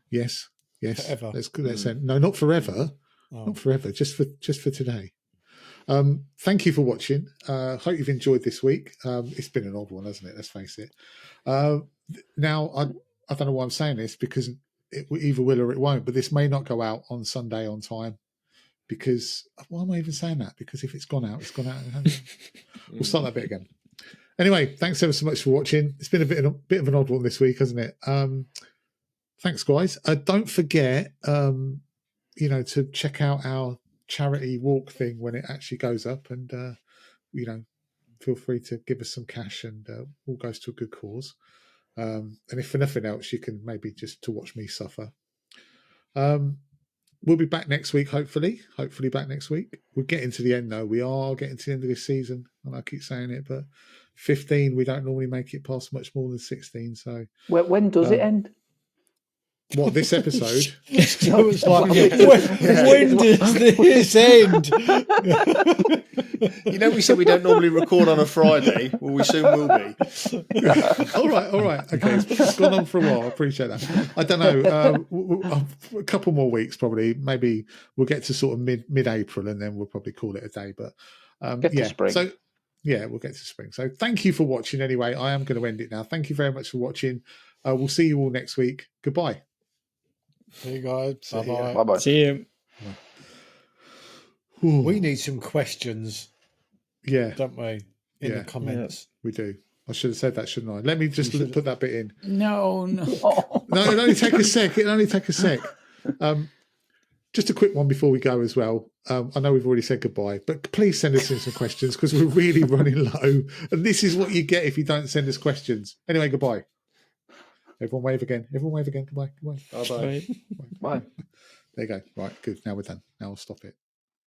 Yes. Forever. Let's end. No, not forever. Oh. Not forever. Just for today. Thank you for watching. Hope you've enjoyed this week. It's been an odd one, hasn't it? Let's face it. Now, I don't know why I'm saying this, because it either will or it won't, but this may not go out on Sunday on time, because why am I even saying that? Because if it's gone out, it's gone out. We'll start that bit again. Anyway, thanks ever so much for watching. It's been a bit of an odd one this week, hasn't it? Thanks, guys. Don't forget, to check out our charity walk thing when it actually goes up, and feel free to give us some cash, and all goes to a good cause. And if for nothing else, you can maybe just to watch me suffer. We'll be back next week, hopefully back next week. We're getting to the end though. We are getting to the end of this season, and I keep saying it, but 15, we don't normally make it past much more than 16. So when does it end? What, this episode? So it's like, when does this end? We said we don't normally record on a Friday. Well, we soon will be. All right. Okay, it's gone on for a while. I appreciate that. I don't know. A couple more weeks, probably. Maybe we'll get to sort of mid-April, and then we'll probably call it a day. But Get to spring. So we'll get to spring. So thank you for watching. Anyway, I am going to end it now. Thank you very much for watching. We'll see you all next week. Goodbye. See you guys. Bye-bye. Bye-bye. See you. We need some questions, don't we? In the comments. We do. I should have said that, shouldn't I? Let me just put that bit in. No. No, it'll only take a sec. Just a quick one before we go as well. I know we've already said goodbye, but please send us in some questions, because we're really running low. And this is what you get if you don't send us questions. Anyway, goodbye. Everyone wave again. Goodbye. Bye-bye. Bye. There you go. Right, good. Now we're done. Now I'll stop it.